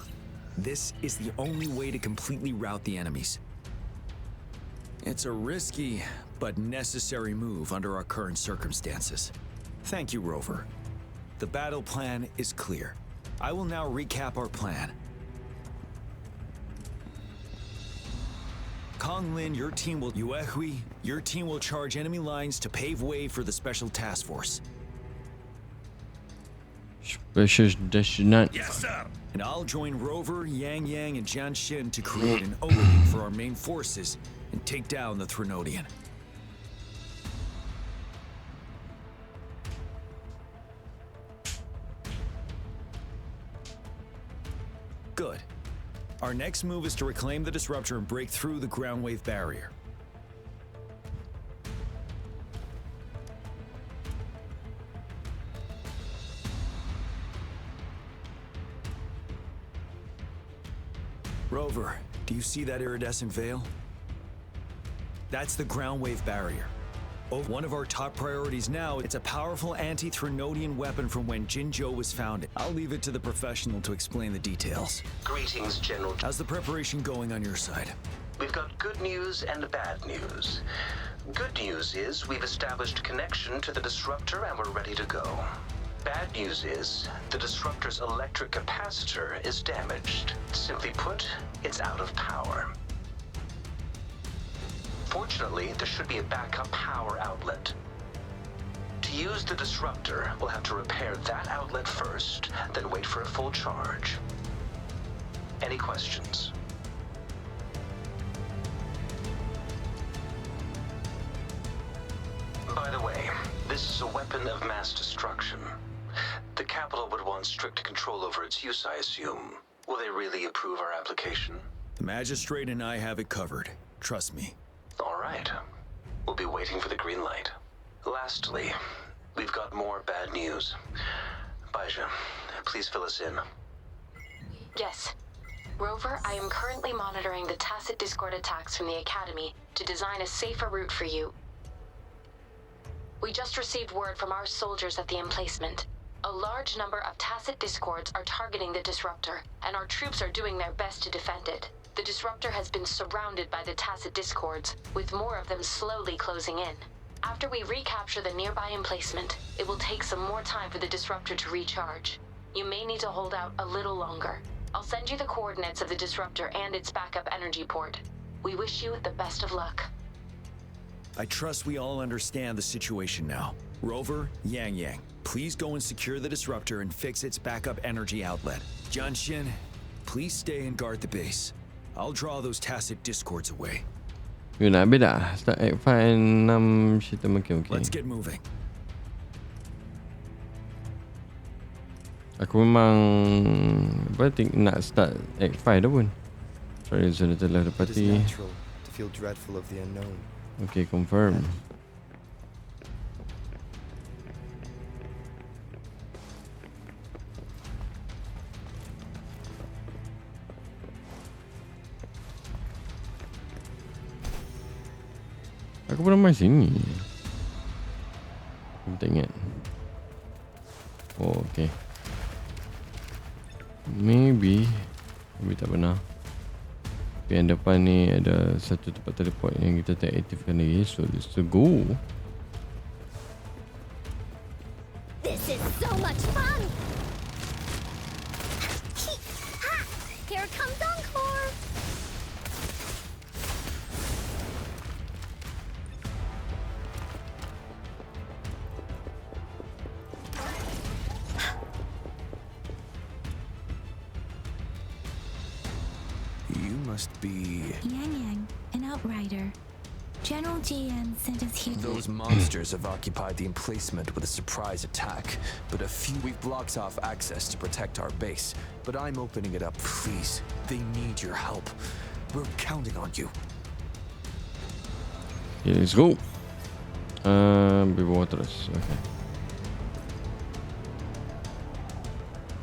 This is the only way to completely rout the enemies. It's a risky but necessary move under our current circumstances. Thank you, Rover. The battle plan is clear. I will now recap our plan. Kong Lin, your team will WuWa, your team will charge enemy lines to pave way for the Special Task Force. Special Destination. Yes, sir. And I'll join Rover, Yang Yang, and Jian Xin to create an opening for our main forces and take down the Threnodian. Good. Our next move is to reclaim the disruptor and break through the ground wave barrier. Rover, do you see that iridescent veil? That's the ground wave barrier. Oh, one of our top priorities now, it's a powerful anti-Threnodian weapon from when Jinzhou was founded. I'll leave it to the professional to explain the details. Greetings, General. How's the preparation going on your side? We've got good news and bad news. Good news is we've established connection to the disruptor and we're ready to go. Bad news is the disruptor's electric capacitor is damaged. Simply put, it's out of power. Fortunately, there should be a backup power outlet. To use the disruptor, we'll have to repair that outlet first, then wait for a full charge. Any questions? By the way, this is a weapon of mass destruction. The capital would want strict control over its use, I assume. Will they really approve our application? The magistrate and I have it covered. Trust me. All right. We'll be waiting for the green light. Lastly, we've got more bad news. Baija, please fill us in. Yes. Rover, I am currently monitoring the tacit discord attacks from the Academy to design a safer route for you. We just received word from our soldiers at the emplacement. A large number of tacit discords are targeting the disruptor, and our troops are doing their best to defend it. The disruptor has been surrounded by the tacit discords, with more of them slowly closing in. After we recapture the nearby emplacement, it will take some more time for the disruptor to recharge. You may need to hold out a little longer. I'll send you the coordinates of the disruptor and its backup energy port. We wish you the best of luck. I trust we all understand the situation now. Rover, Yang, please go and secure the disruptor and fix its backup energy outlet. Junshin, please stay and guard the base. I'll draw those tacit discords away. You nak habis dah? Start Act 5 and 6 cerita makin okay. Let's get moving. Aku memang nak start Act 5 dah pun. Sorry, sudah telah dapati. It is natural to feel dreadful of the unknown. Okay, confirm. Aku pernah main sini. Aku tak ingat. Oh, okay. Maybe tak pernah. Tapi yang depan ni ada satu tempat teleport yang kita tak aktifkan lagi. So let's go. This is so much fun! Here comes Encore! You must be... Yang, an outrider. General GN sent us here. Those monsters have occupied the emplacement with a surprise attack, but we've blocked off access to protect our base. But I'm opening it up. Please, they need your help. We're counting on you. Okay, let's go. Bawah terus. Okay.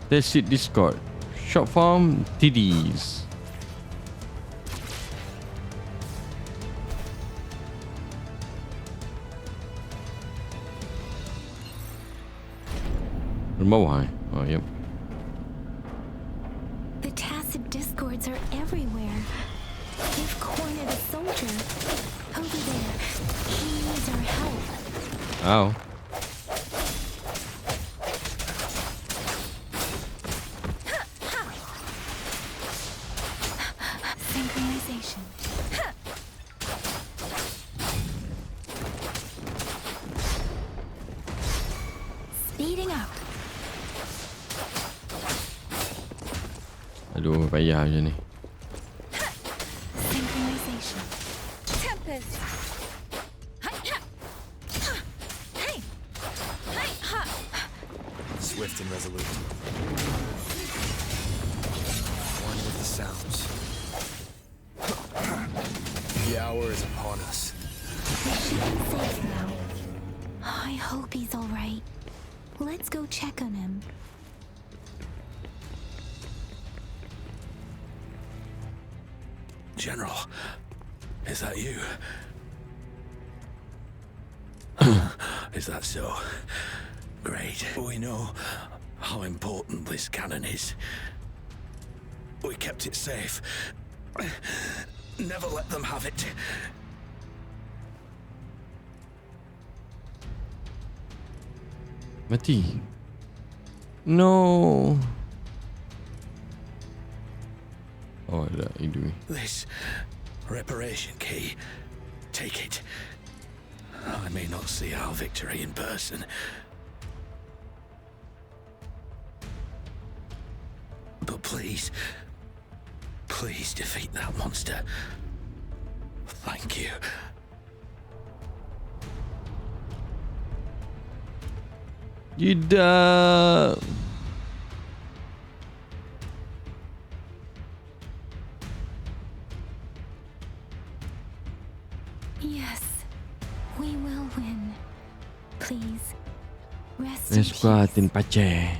Tacit Discord. Short form Titties. Bawah eh? Oh, yep. The tacit discords are everywhere. They've cornered a soldier. Over there. He needs our help. Ow. Synchronization. Speeding up. Aduh, payah macam ni. Synchronization. Tempest! Swift and resolute. One with the sounds. The hour is upon us. We should be safe now. I hope he's all right. Let's go check on him. General, is that you? Is that so? Great. We know how important this cannon is. We kept it safe. Never let them have it. Mati. No. Oh, ada ini. This reparation key. Take it. I may not see our victory in person. But please defeat that monster. Thank you. Tidak. Yes, we will win. Please, rest in Let's go peace. in pace.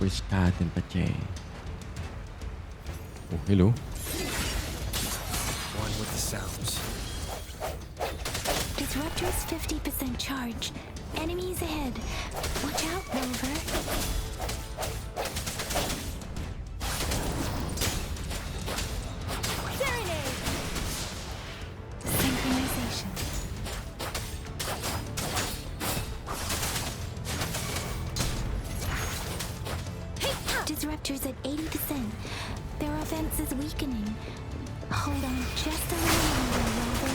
puoi scaten pace. Oh, hello. One with the sounds. Disruptor's 50% charge. Enemies ahead. Watch out, Rover. Serenade! Synchronization. Disruptor's at 80%. Their offense is weakening. Hold on just a little longer, Rover.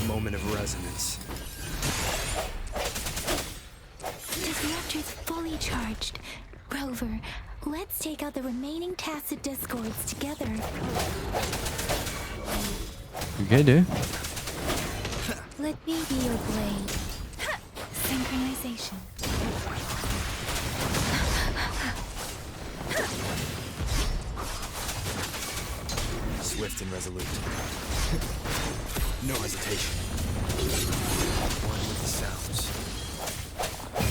Moment of resonance. Disruptor's fully charged. Rover, let's take out the remaining tacit discords together. Together? Let me be your blade. Synchronization. Swift and resolute. No hesitation. One with the sounds.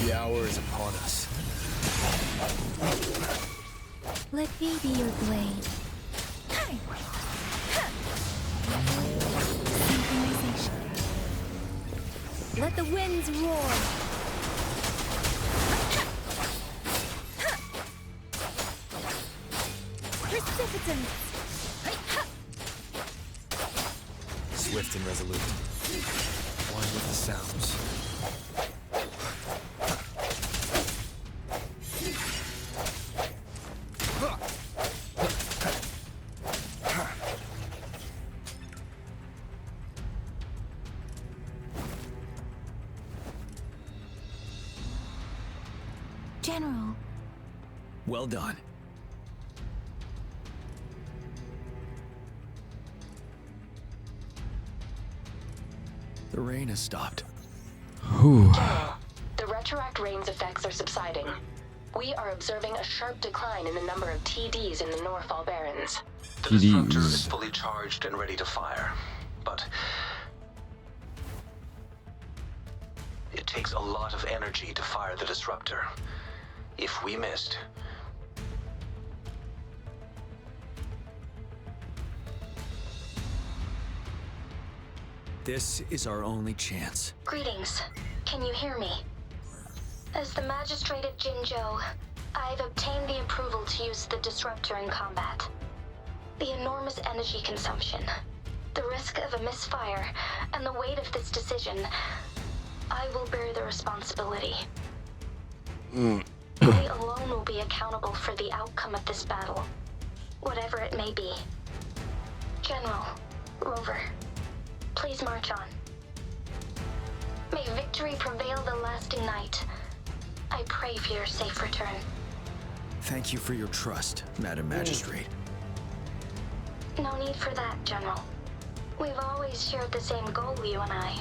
The hour is upon us. Let me be your blade. Synchronization. Let the winds roar. Precipitance. Swift and resolute. One with the sounds. General. Well done. The rain has stopped. Whew. The retroact rain's effects are subsiding. We are observing a sharp decline in the number of TDs in the Norfall Barrens. The disruptor is fully charged and ready to fire, but it takes a lot of energy to fire the disruptor. If we missed, This is our only chance. Greetings. Can you hear me? As the Magistrate of Jinzhou, I've obtained the approval to use the disruptor in combat. The enormous energy consumption, the risk of a misfire, and the weight of this decision, I will bear the responsibility. I alone will be accountable for the outcome of this battle, whatever it may be. General, Rover, please march on. May victory prevail the lasting night. I pray for your safe return. Thank you for your trust, Madam Magistrate. No need for that, General. We've always shared the same goal, you and I.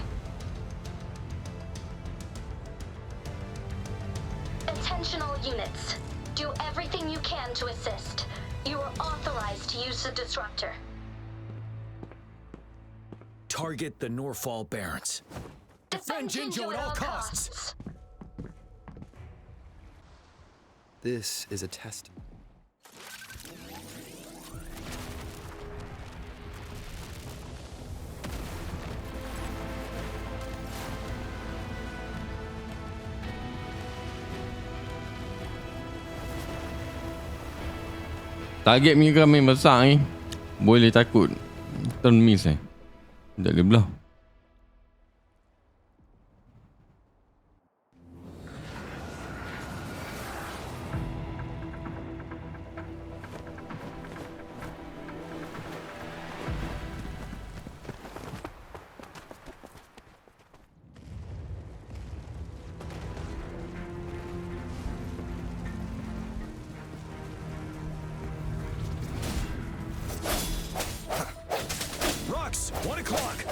Attention all units. Do everything you can to assist. You are authorized to use the disruptor. Target the Norfall Barrens. Defend Jinzhou at all costs. This is a test. Target punya kami besar ni. Boleh takut. Turn miss Tak boleh belah. Rocks, 1 o'clock.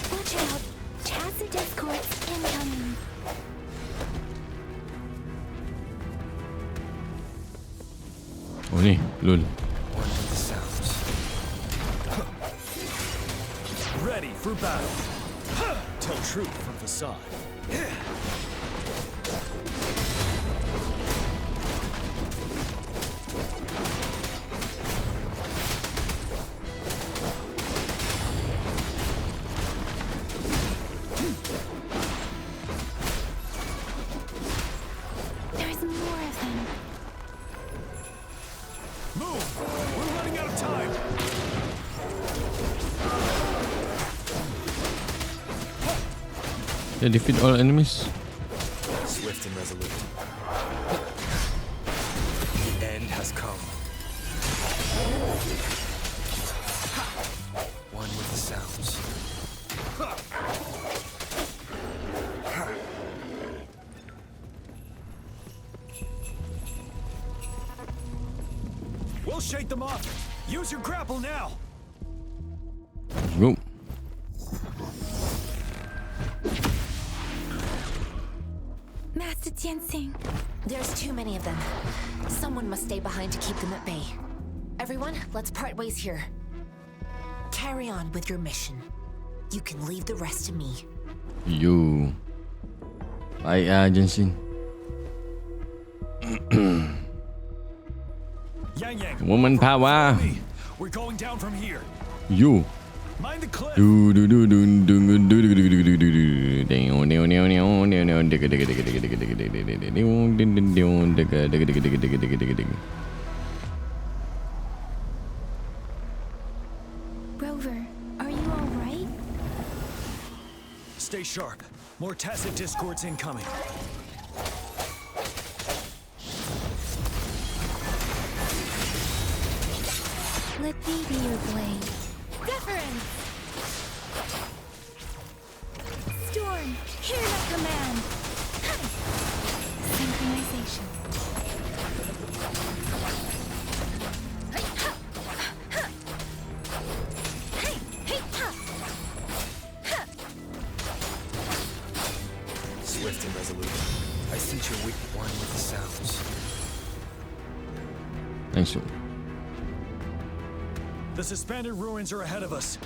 Watch out. Tacit discords incoming. Oh ni, lol. One with the sounds. Ready for battle. Tell truth from facade. There's more of them. Move! We're running out of time! Yeah, defeat all enemies. Swift and resolute. The end has come. One with the sounds. We'll shake them off. Use your grapple now. Go. Master Tianxing. There's too many of them. Someone must stay behind to keep them at bay. Everyone, let's part ways here. Carry on with your mission. You can leave the rest to me. You. Baik ah, Jensen. Yang Yang. Woman power. We're going down from here. You. Mind the cliff. Do do do do do do do do do do do do. Rover, are you all right? Stay sharp. More tacit discords incoming. Let me be your blade. Deference! Storm, hear my command! Synchronization. Swift and resolute. I sense your weak one with the sounds. Thanks you. The suspended ruins are ahead of us.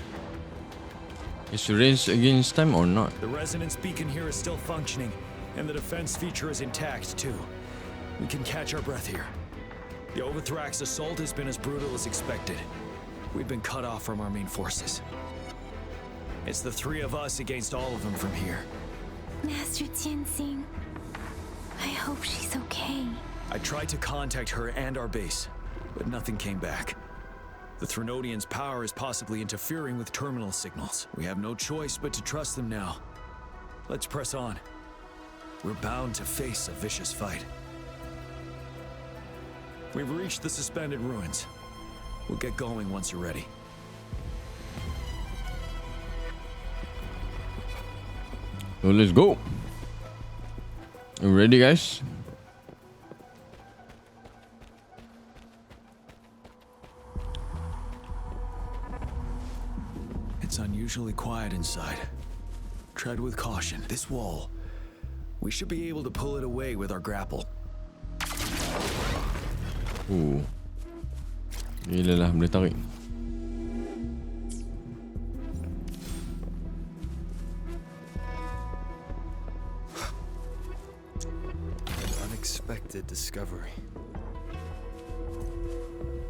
Is race against time or not? The resonance beacon here is still functioning, and the defense feature is intact too. We can catch our breath here. The Overthrax assault has been as brutal as expected. We've been cut off from our main forces. It's the three of us against all of them from here. Master Tianxing, I hope she's okay. I tried to contact her and our base, but nothing came back. The Threnodians' power is possibly interfering with terminal signals. We have no choice but to trust them now. Let's press on. We're bound to face a vicious fight. We've reached the suspended ruins. We'll get going once you're ready. So let's go. You ready, guys? It's unusually quiet inside. Tread with caution. This wall, we should be able to pull it away with our grapple. Gila lah, boleh tarik. An unexpected discovery.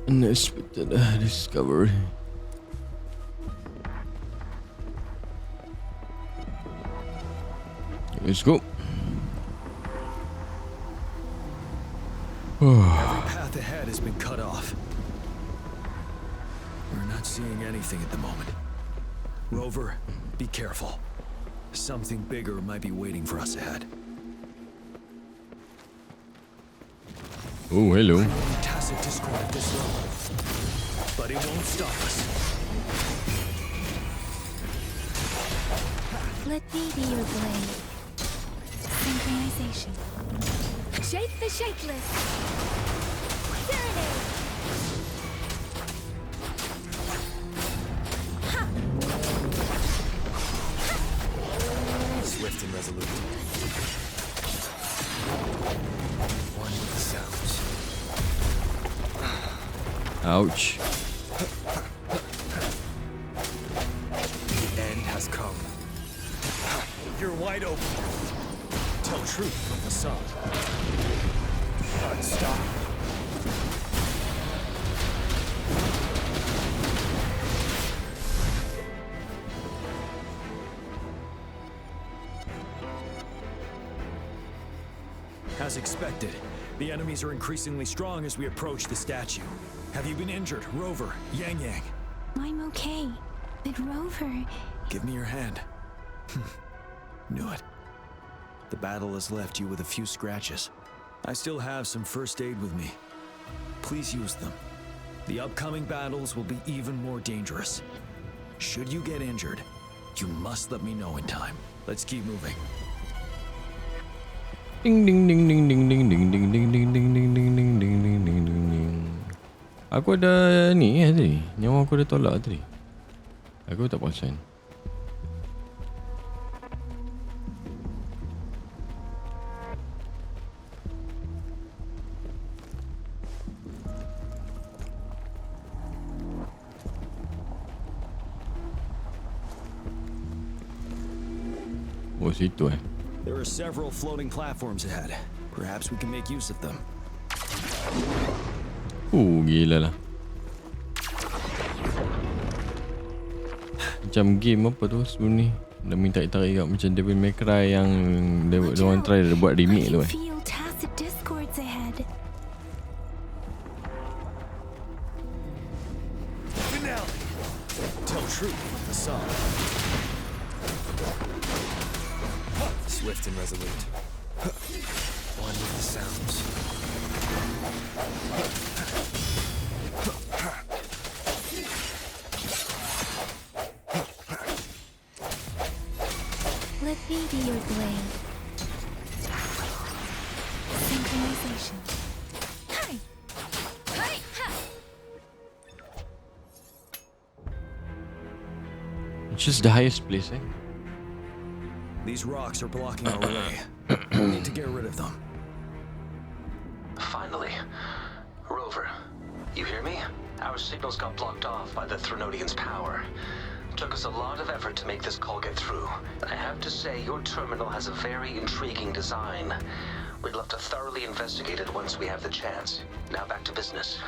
Unexpected discovery. Let's go. Every path ahead has been cut off. We're not seeing anything at the moment. Rover, be careful. Something bigger might be waiting for us ahead. Oh, hello. Tacit discord at this level, but it won't stop us. Let me be your blade. Synchronization. Shake the shakeless. Serenade. Swift and resolute. One with the sounds. Ouch. The end has come. wide open. Tell truth from facade. Stop. As expected, the enemies are increasingly strong as we approach the statue. Have you been injured, Rover, Yang Yang? I'm okay, but Rover... Give me your hand. Knew it. The battle has left you with a few scratches. I still have some first aid with me. Please use them. The upcoming battles will be even more dangerous. Should you get injured, you must let me know in time. Let's keep moving. Ding ding ding ding ding ding ding ding ding ding ding ding ding ding ding ding ding ding ding. Aku ada ni tadi. Nyawa aku dah tolak tadi. Aku tak perasan. Oh, situ eh. There are several floating platforms ahead. Perhaps we can make use of them. Gila lah. Macam game apa tu sebelum ni. Dah minta tarik kat macam Devil May Cry yang dia orang try dia buat remake tu eh. Feel tacit discords ahead. Finale. Tell truth from facade. Swift and resolute. One with the sounds. Let me be your blade. Synchronization. Hi. Hi. It's just the highest place eh. These rocks are blocking our way. We need to get rid of them. Finally. Rover, you hear me? Our signals got blocked off by the Threnodian's power. Took us a lot of effort to make this call get through. I have to say, your terminal has a very intriguing design. We'd love to thoroughly investigate it once we have the chance. Now back to business.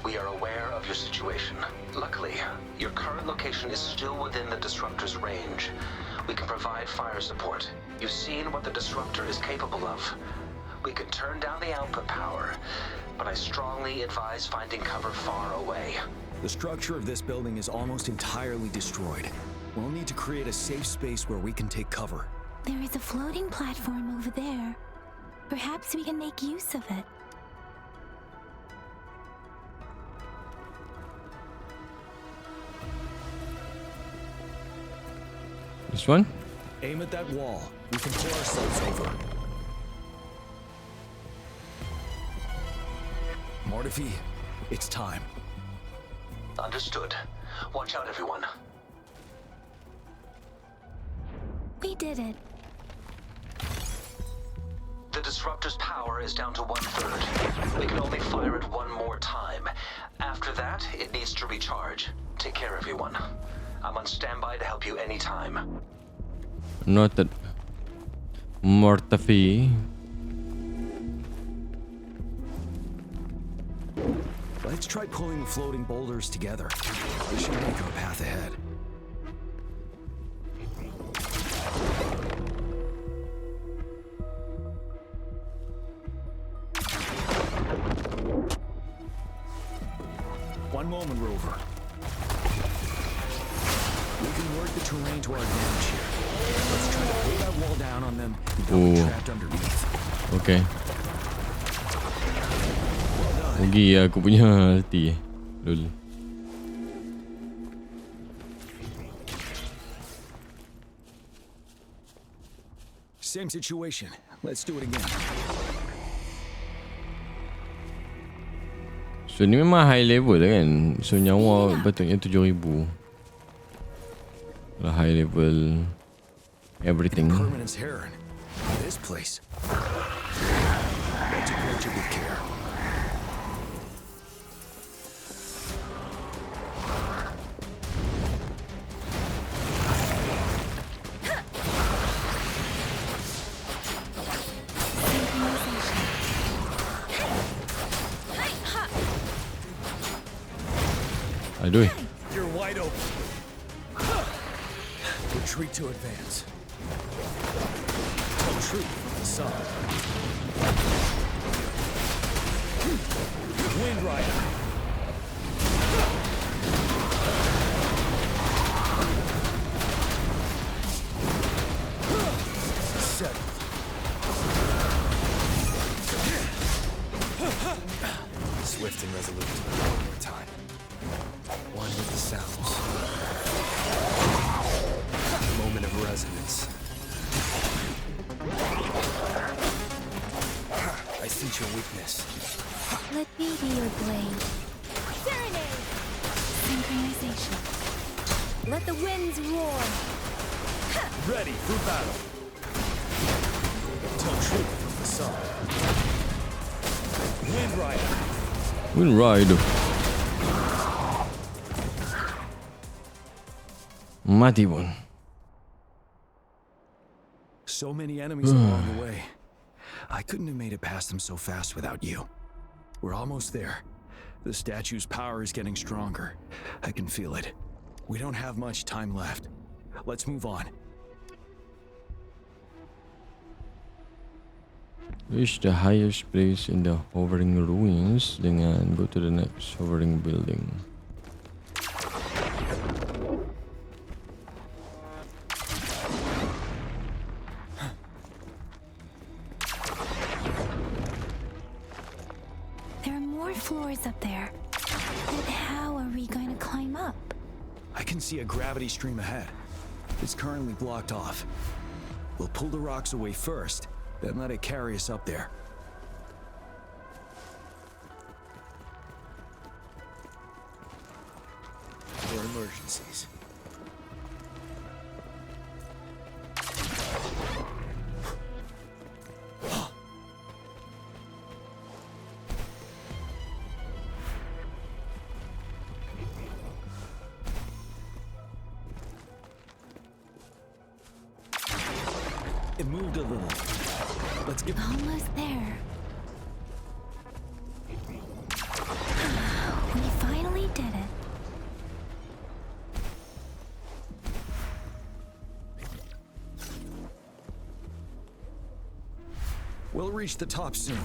We are aware of your situation. Luckily, your current location is still within the Disruptor's range. We can provide fire support. You've seen what the Disruptor is capable of. We can turn down the output power, but I strongly advise finding cover far away. The structure of this building is almost entirely destroyed. We'll need to create a safe space where we can take cover. There is a floating platform over there. Perhaps we can make use of it. This one? Aim at that wall. We can pull ourselves over. Mortifi, it's time. Understood. Watch out, everyone. We did it. The Disruptor's power is down to 1/3. We can only fire it one more time. After that, it needs to recharge. Take care, everyone. I'm on standby to help you anytime. Noted. Mortifi. Let's try pulling the floating boulders together. This should make our path ahead. One moment, Rover. We can work the terrain to our advantage here. Let's try to pull that wall down on them and don't be trapped underneath. Okay. Rugi aku punya hati Lul. Same situation. Let's do it again. So ni memang high level kan. So nyawa patutnya 7,000. High level everything. Permanence Heron. This place. Let's approach it with care. Aduh. You're wide open. Retreat to advance. Retreat from the sun. Wind Rider. Settled. Swift and resolute. One more time. One with the sounds. Moment of resonance. I sense your weakness. Let me be your blade. Serenade! Synchronization. Let the winds roar. Ready for battle. Tell truth from the sun. Wind Rider. Wind Rider. Mati pun. So many enemies along the way. I couldn't have made it past them so fast without you. We're almost there. The statue's power is getting stronger. I can feel it. We don't have much time left. Let's move on. Reach the highest place in the hovering ruins dengan go to the next hovering building. There are more floors up there. But how are we going to climb up? I can see a gravity stream ahead. It's currently blocked off. We'll pull the rocks away first, then let it carry us up there. For emergencies. It moved a little. Let's get almost there. We finally did it. We'll reach the top soon.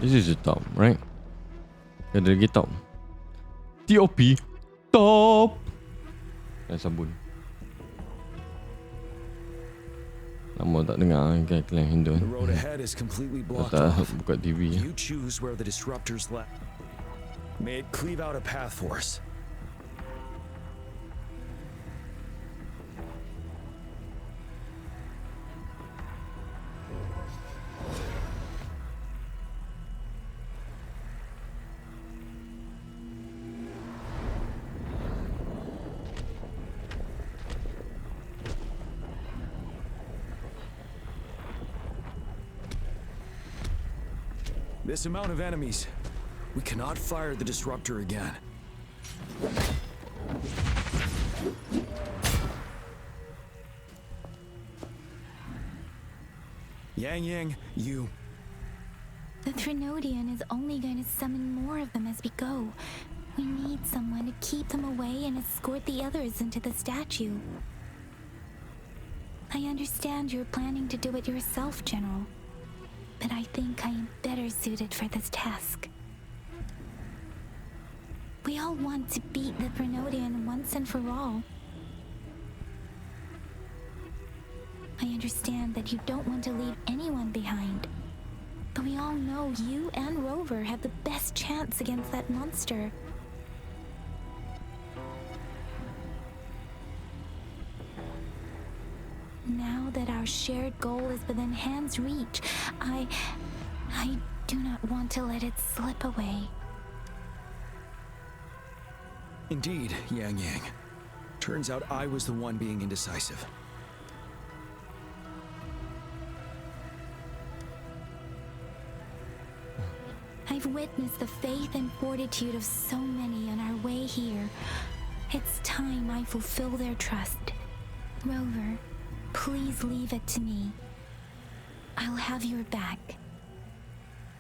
This is the top, right? Ada lagi top. TOP. Top. Dan sabun. Lama tak dengar kan iklan Hindu. The road ahead is completely blocked Tak off. buka TV. You choose where the disruptors left. May it cleave out a path for us. This amount of enemies, we cannot fire the disruptor again. Yang, you... The Trinodian is only going to summon more of them as we go. We need someone to keep them away and escort the others into the statue. I understand you're planning to do it yourself, General. But I think I am better suited for this task. We all want to beat the Trinodian once and for all. I understand that you don't want to leave anyone behind. But we all know you and Rover have the best chance against that monster. Now that our shared goal is within hand's reach, I do not want to let it slip away. Indeed, Yang. Turns out I was the one being indecisive. I've witnessed the faith and fortitude of so many on our way here. It's time I fulfill their trust. Rover, please leave it to me. I'll have your back.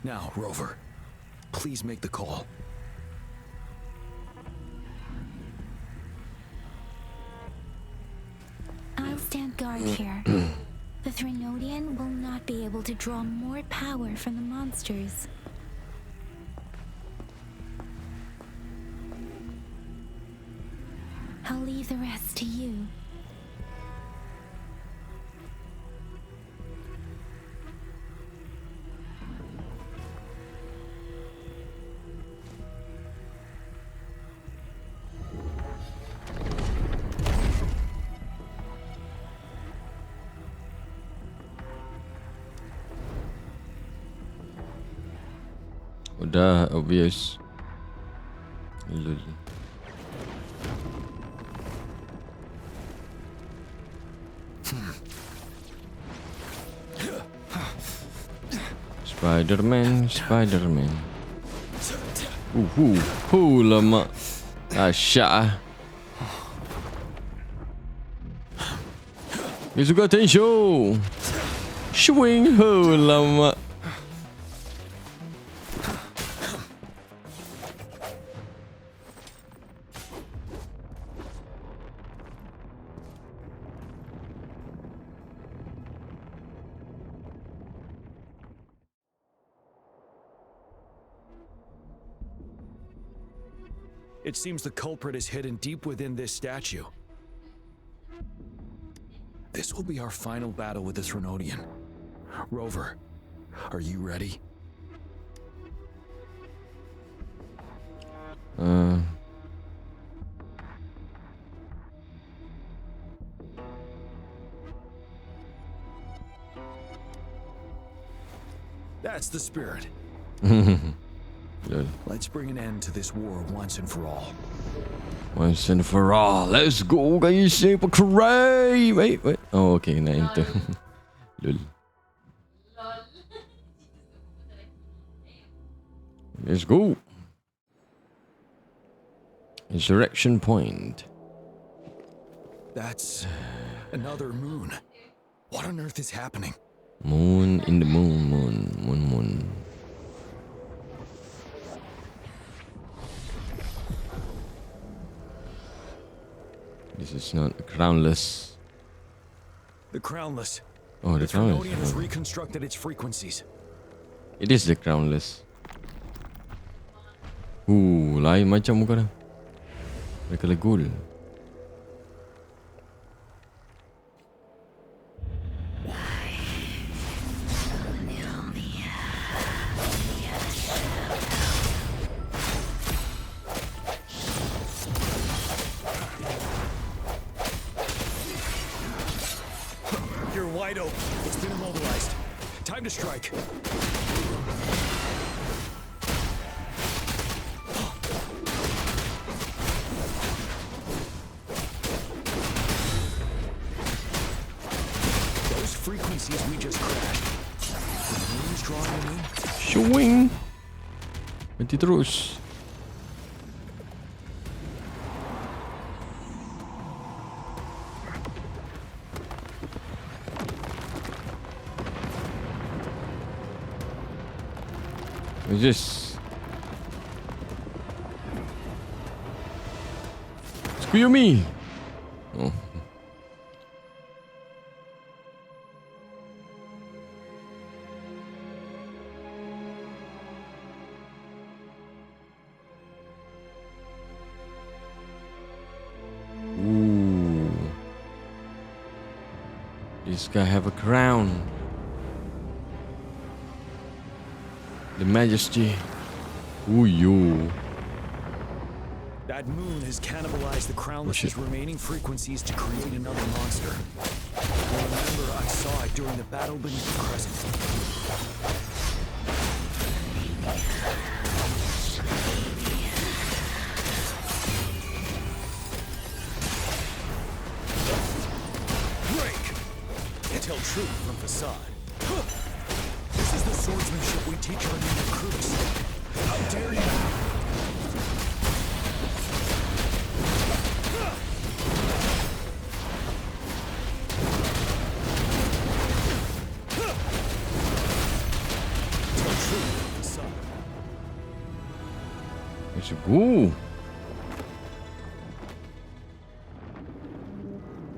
Now, Rover, please make the call. guard here. The Threnodian will not be able to draw more power from the monsters. I'll leave the rest to you. Udah obvious. Lul. Spider-Man, Spider-Man. Lama. Asyik ah. Dia suka tension. Swing lama. It seems the culprit is hidden deep within this statue. This will be our final battle with the Threnodian. Rover, are you ready? That's the spirit. Let's bring an end to this war once and for all. Once and for all. Let's go, guys. Super cray. Wait. Oh, okay. Na enter. Lol. Let's go. Insurrection point. That's another moon. What on earth is happening? Moon in the moon. This is not crownless. The crownless. Oh, the crownless. Threnodian has reconstructed its frequencies. It is the crownless. Lain macam muka dah. Mereka legul. You're wide open. It's been immobilized. Time to strike. Those frequencies we just crashed. The moon's drawing them in. Swing. Mati terus. What's this? Screw me! Oh. Ooh. This guy have a crown. The Majesty. Ooh, yo. That moon has cannibalized the Crownless's remaining frequencies to create another monster. Remember, I saw it during the battle beneath the crescent. Break! Can't tell truth from facade. This is the swordsmanship we teach our new recruits. How dare you! Let's go.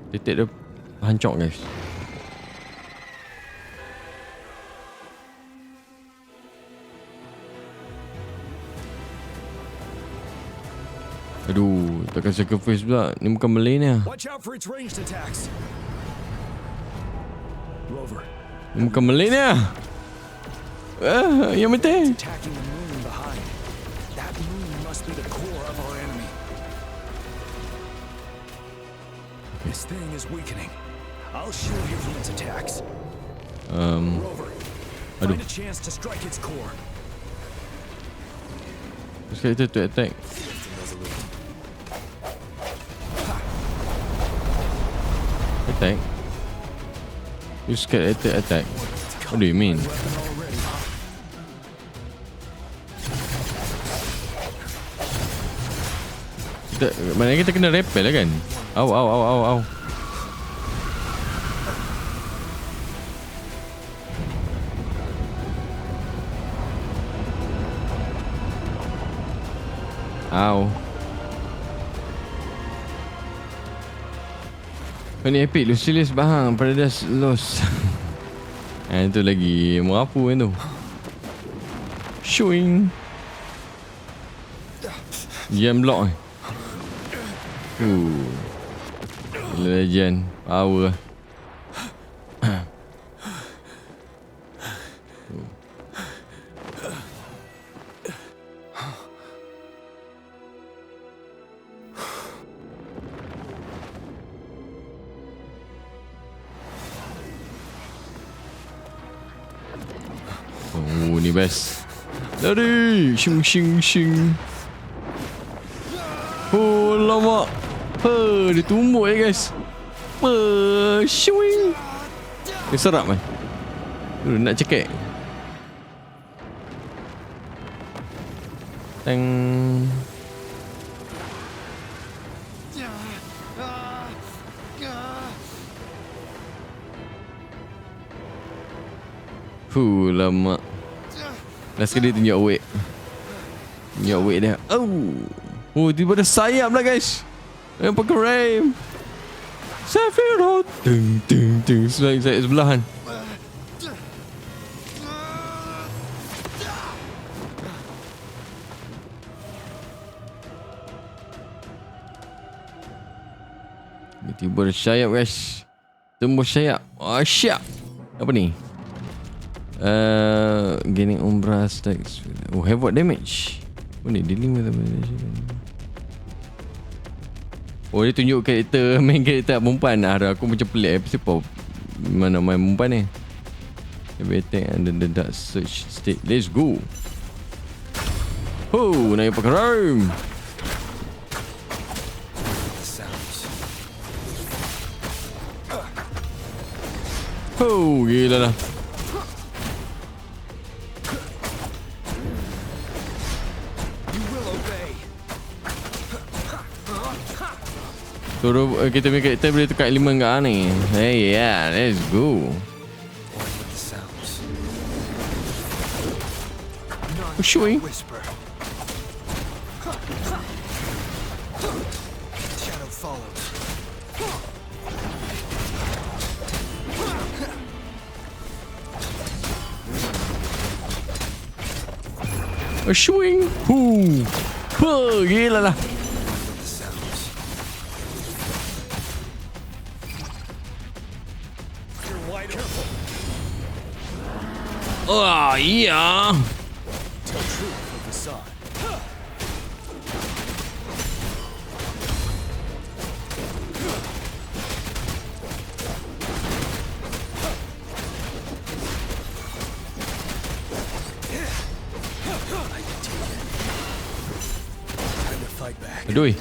Titik dia Hancur guys. Aduh, takkan sacrifice pula. Ni bukan Malay ni. Watch out for its ranged attacks. Rover. Ni bukan Malay ni. Yang penting. Attacking the moon behind. That moon must be the core of our enemy. This thing is weakening. I'll shield you from its attacks. Rover, find a chance to strike its core. Sekali tu attack. Attack? You scared attack? What do you mean? Maknanya kita kena repel lah kan? Au. Au. Kau ni epic, Lucilius bahang, Paradise Lost. Itu lagi merapu kan tu. Shooing. Jam block ni. Legend. Power. Ni best. Lari. Shing. Oh lama. Dia tumbuk guys. Shing. Dia serap kan. Nak cekek. Teng. Lama. Last kali tunjuk awake. Tunjuk awake dia. Tiba ada sayap lah guys. Yang pakai rem. Sephiroth. Ting. Sebelahan. Tiba ada sayap guys. Tembus sayap. Syap. Apa ni? Gaining Umbra stacks. Havoc damage. Apa ni? Dealing with the dia tunjuk karakter, main karakter perempuan. Aku macam pelik. Siapa mana main perempuan ni? Heavy attack and the dark search state. Let's go. Naik pakai rem. Gila lah. Suruh kita punya karakter boleh tukar elemen kat ni. Hey, yeah, let's go. Shooing. Shooing. Gila lah. Iya. Aduh.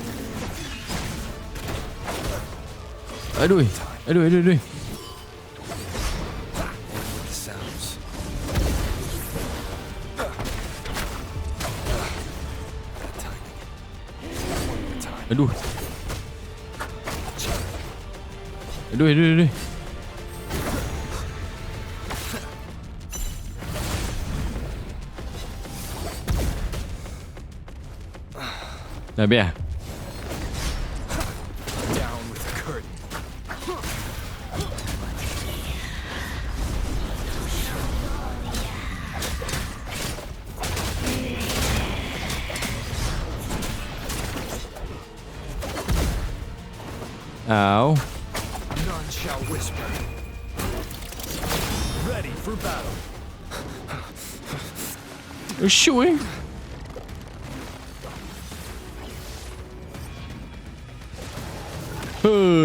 Dah biar. Ow. None shall whisper. Ready for battle. Shoot.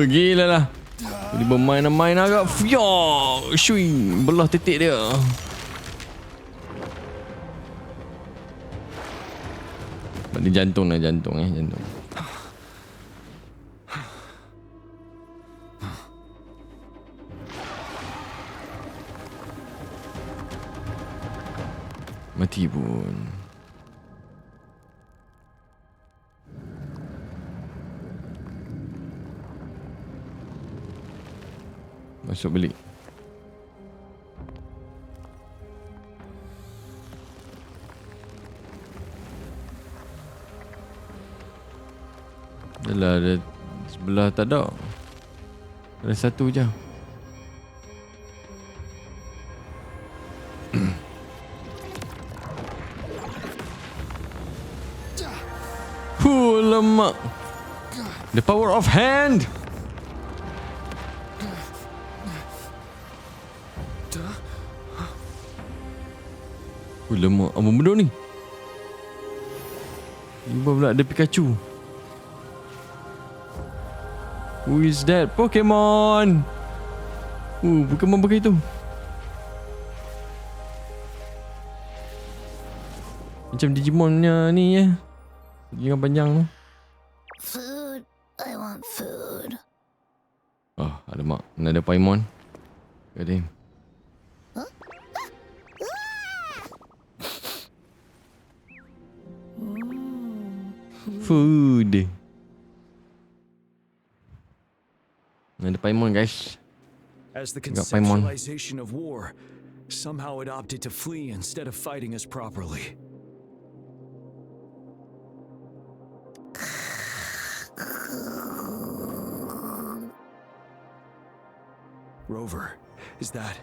Gila lah. Dia bermain agak. Fyok. Shui. Belah titik dia. Dia jantung. Mati pun. Masuk balik. Dah ada sebelah tak ada. Ada satu je. Lemak. The power of hand. Lemak. Apa benda ni? Tiba pula ada Pikachu. Who is that? Pokemon. Pokemon begitu. Macam Digimonnya ni ya. Yang panjang tu. Food. I want food. Oh, alamak. Ada Paimon. Goddamn. Food. Ada Paimon, guys. As the conceptualization of war, somehow it opted to flee instead of fighting us properly. Rover, is that...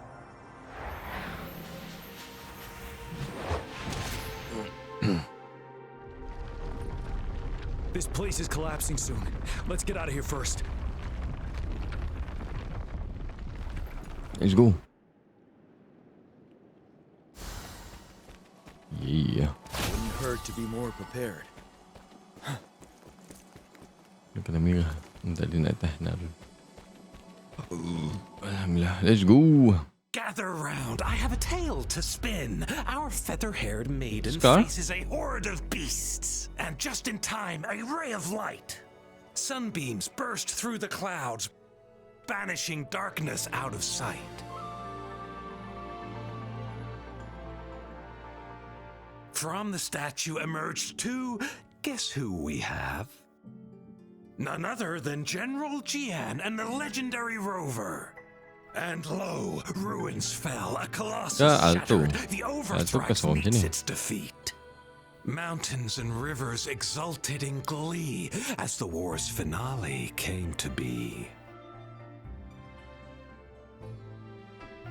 This place is collapsing soon. Let's get out of here first. Let's go. Yeah. Wouldn't hurt to be more prepared. Dia kena merah. Tadi nak atas naruh. Alhamdulillah. Let's go. Gather round. I have a tale to spin. Our feather-haired maiden Scar? faces a horde of beasts. And just in time, a ray of light. Sunbeams burst through the clouds, banishing darkness out of sight. From the statue emerged two... Guess who we have? None other than General Jian and the legendary Rover. And lo, ruins fell, a colossus shattered. The Overthrax meets its defeat. Mountains and rivers exulted in glee as the war's finale came to be.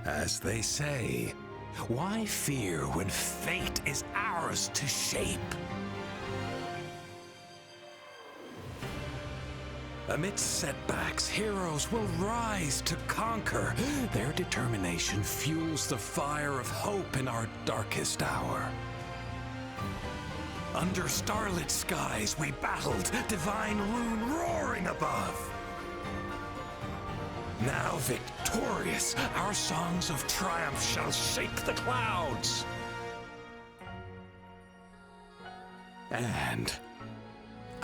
As they say, why fear when fate is ours to shape? Amidst setbacks, heroes will rise to conquer. Their determination fuels the fire of hope in our darkest hour. Under starlit skies we battled, divine rune roaring above. Now victorious, our songs of triumph shall shake the clouds. And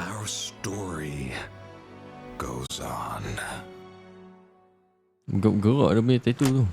our story goes on. Gerak dia punya tattoo tu.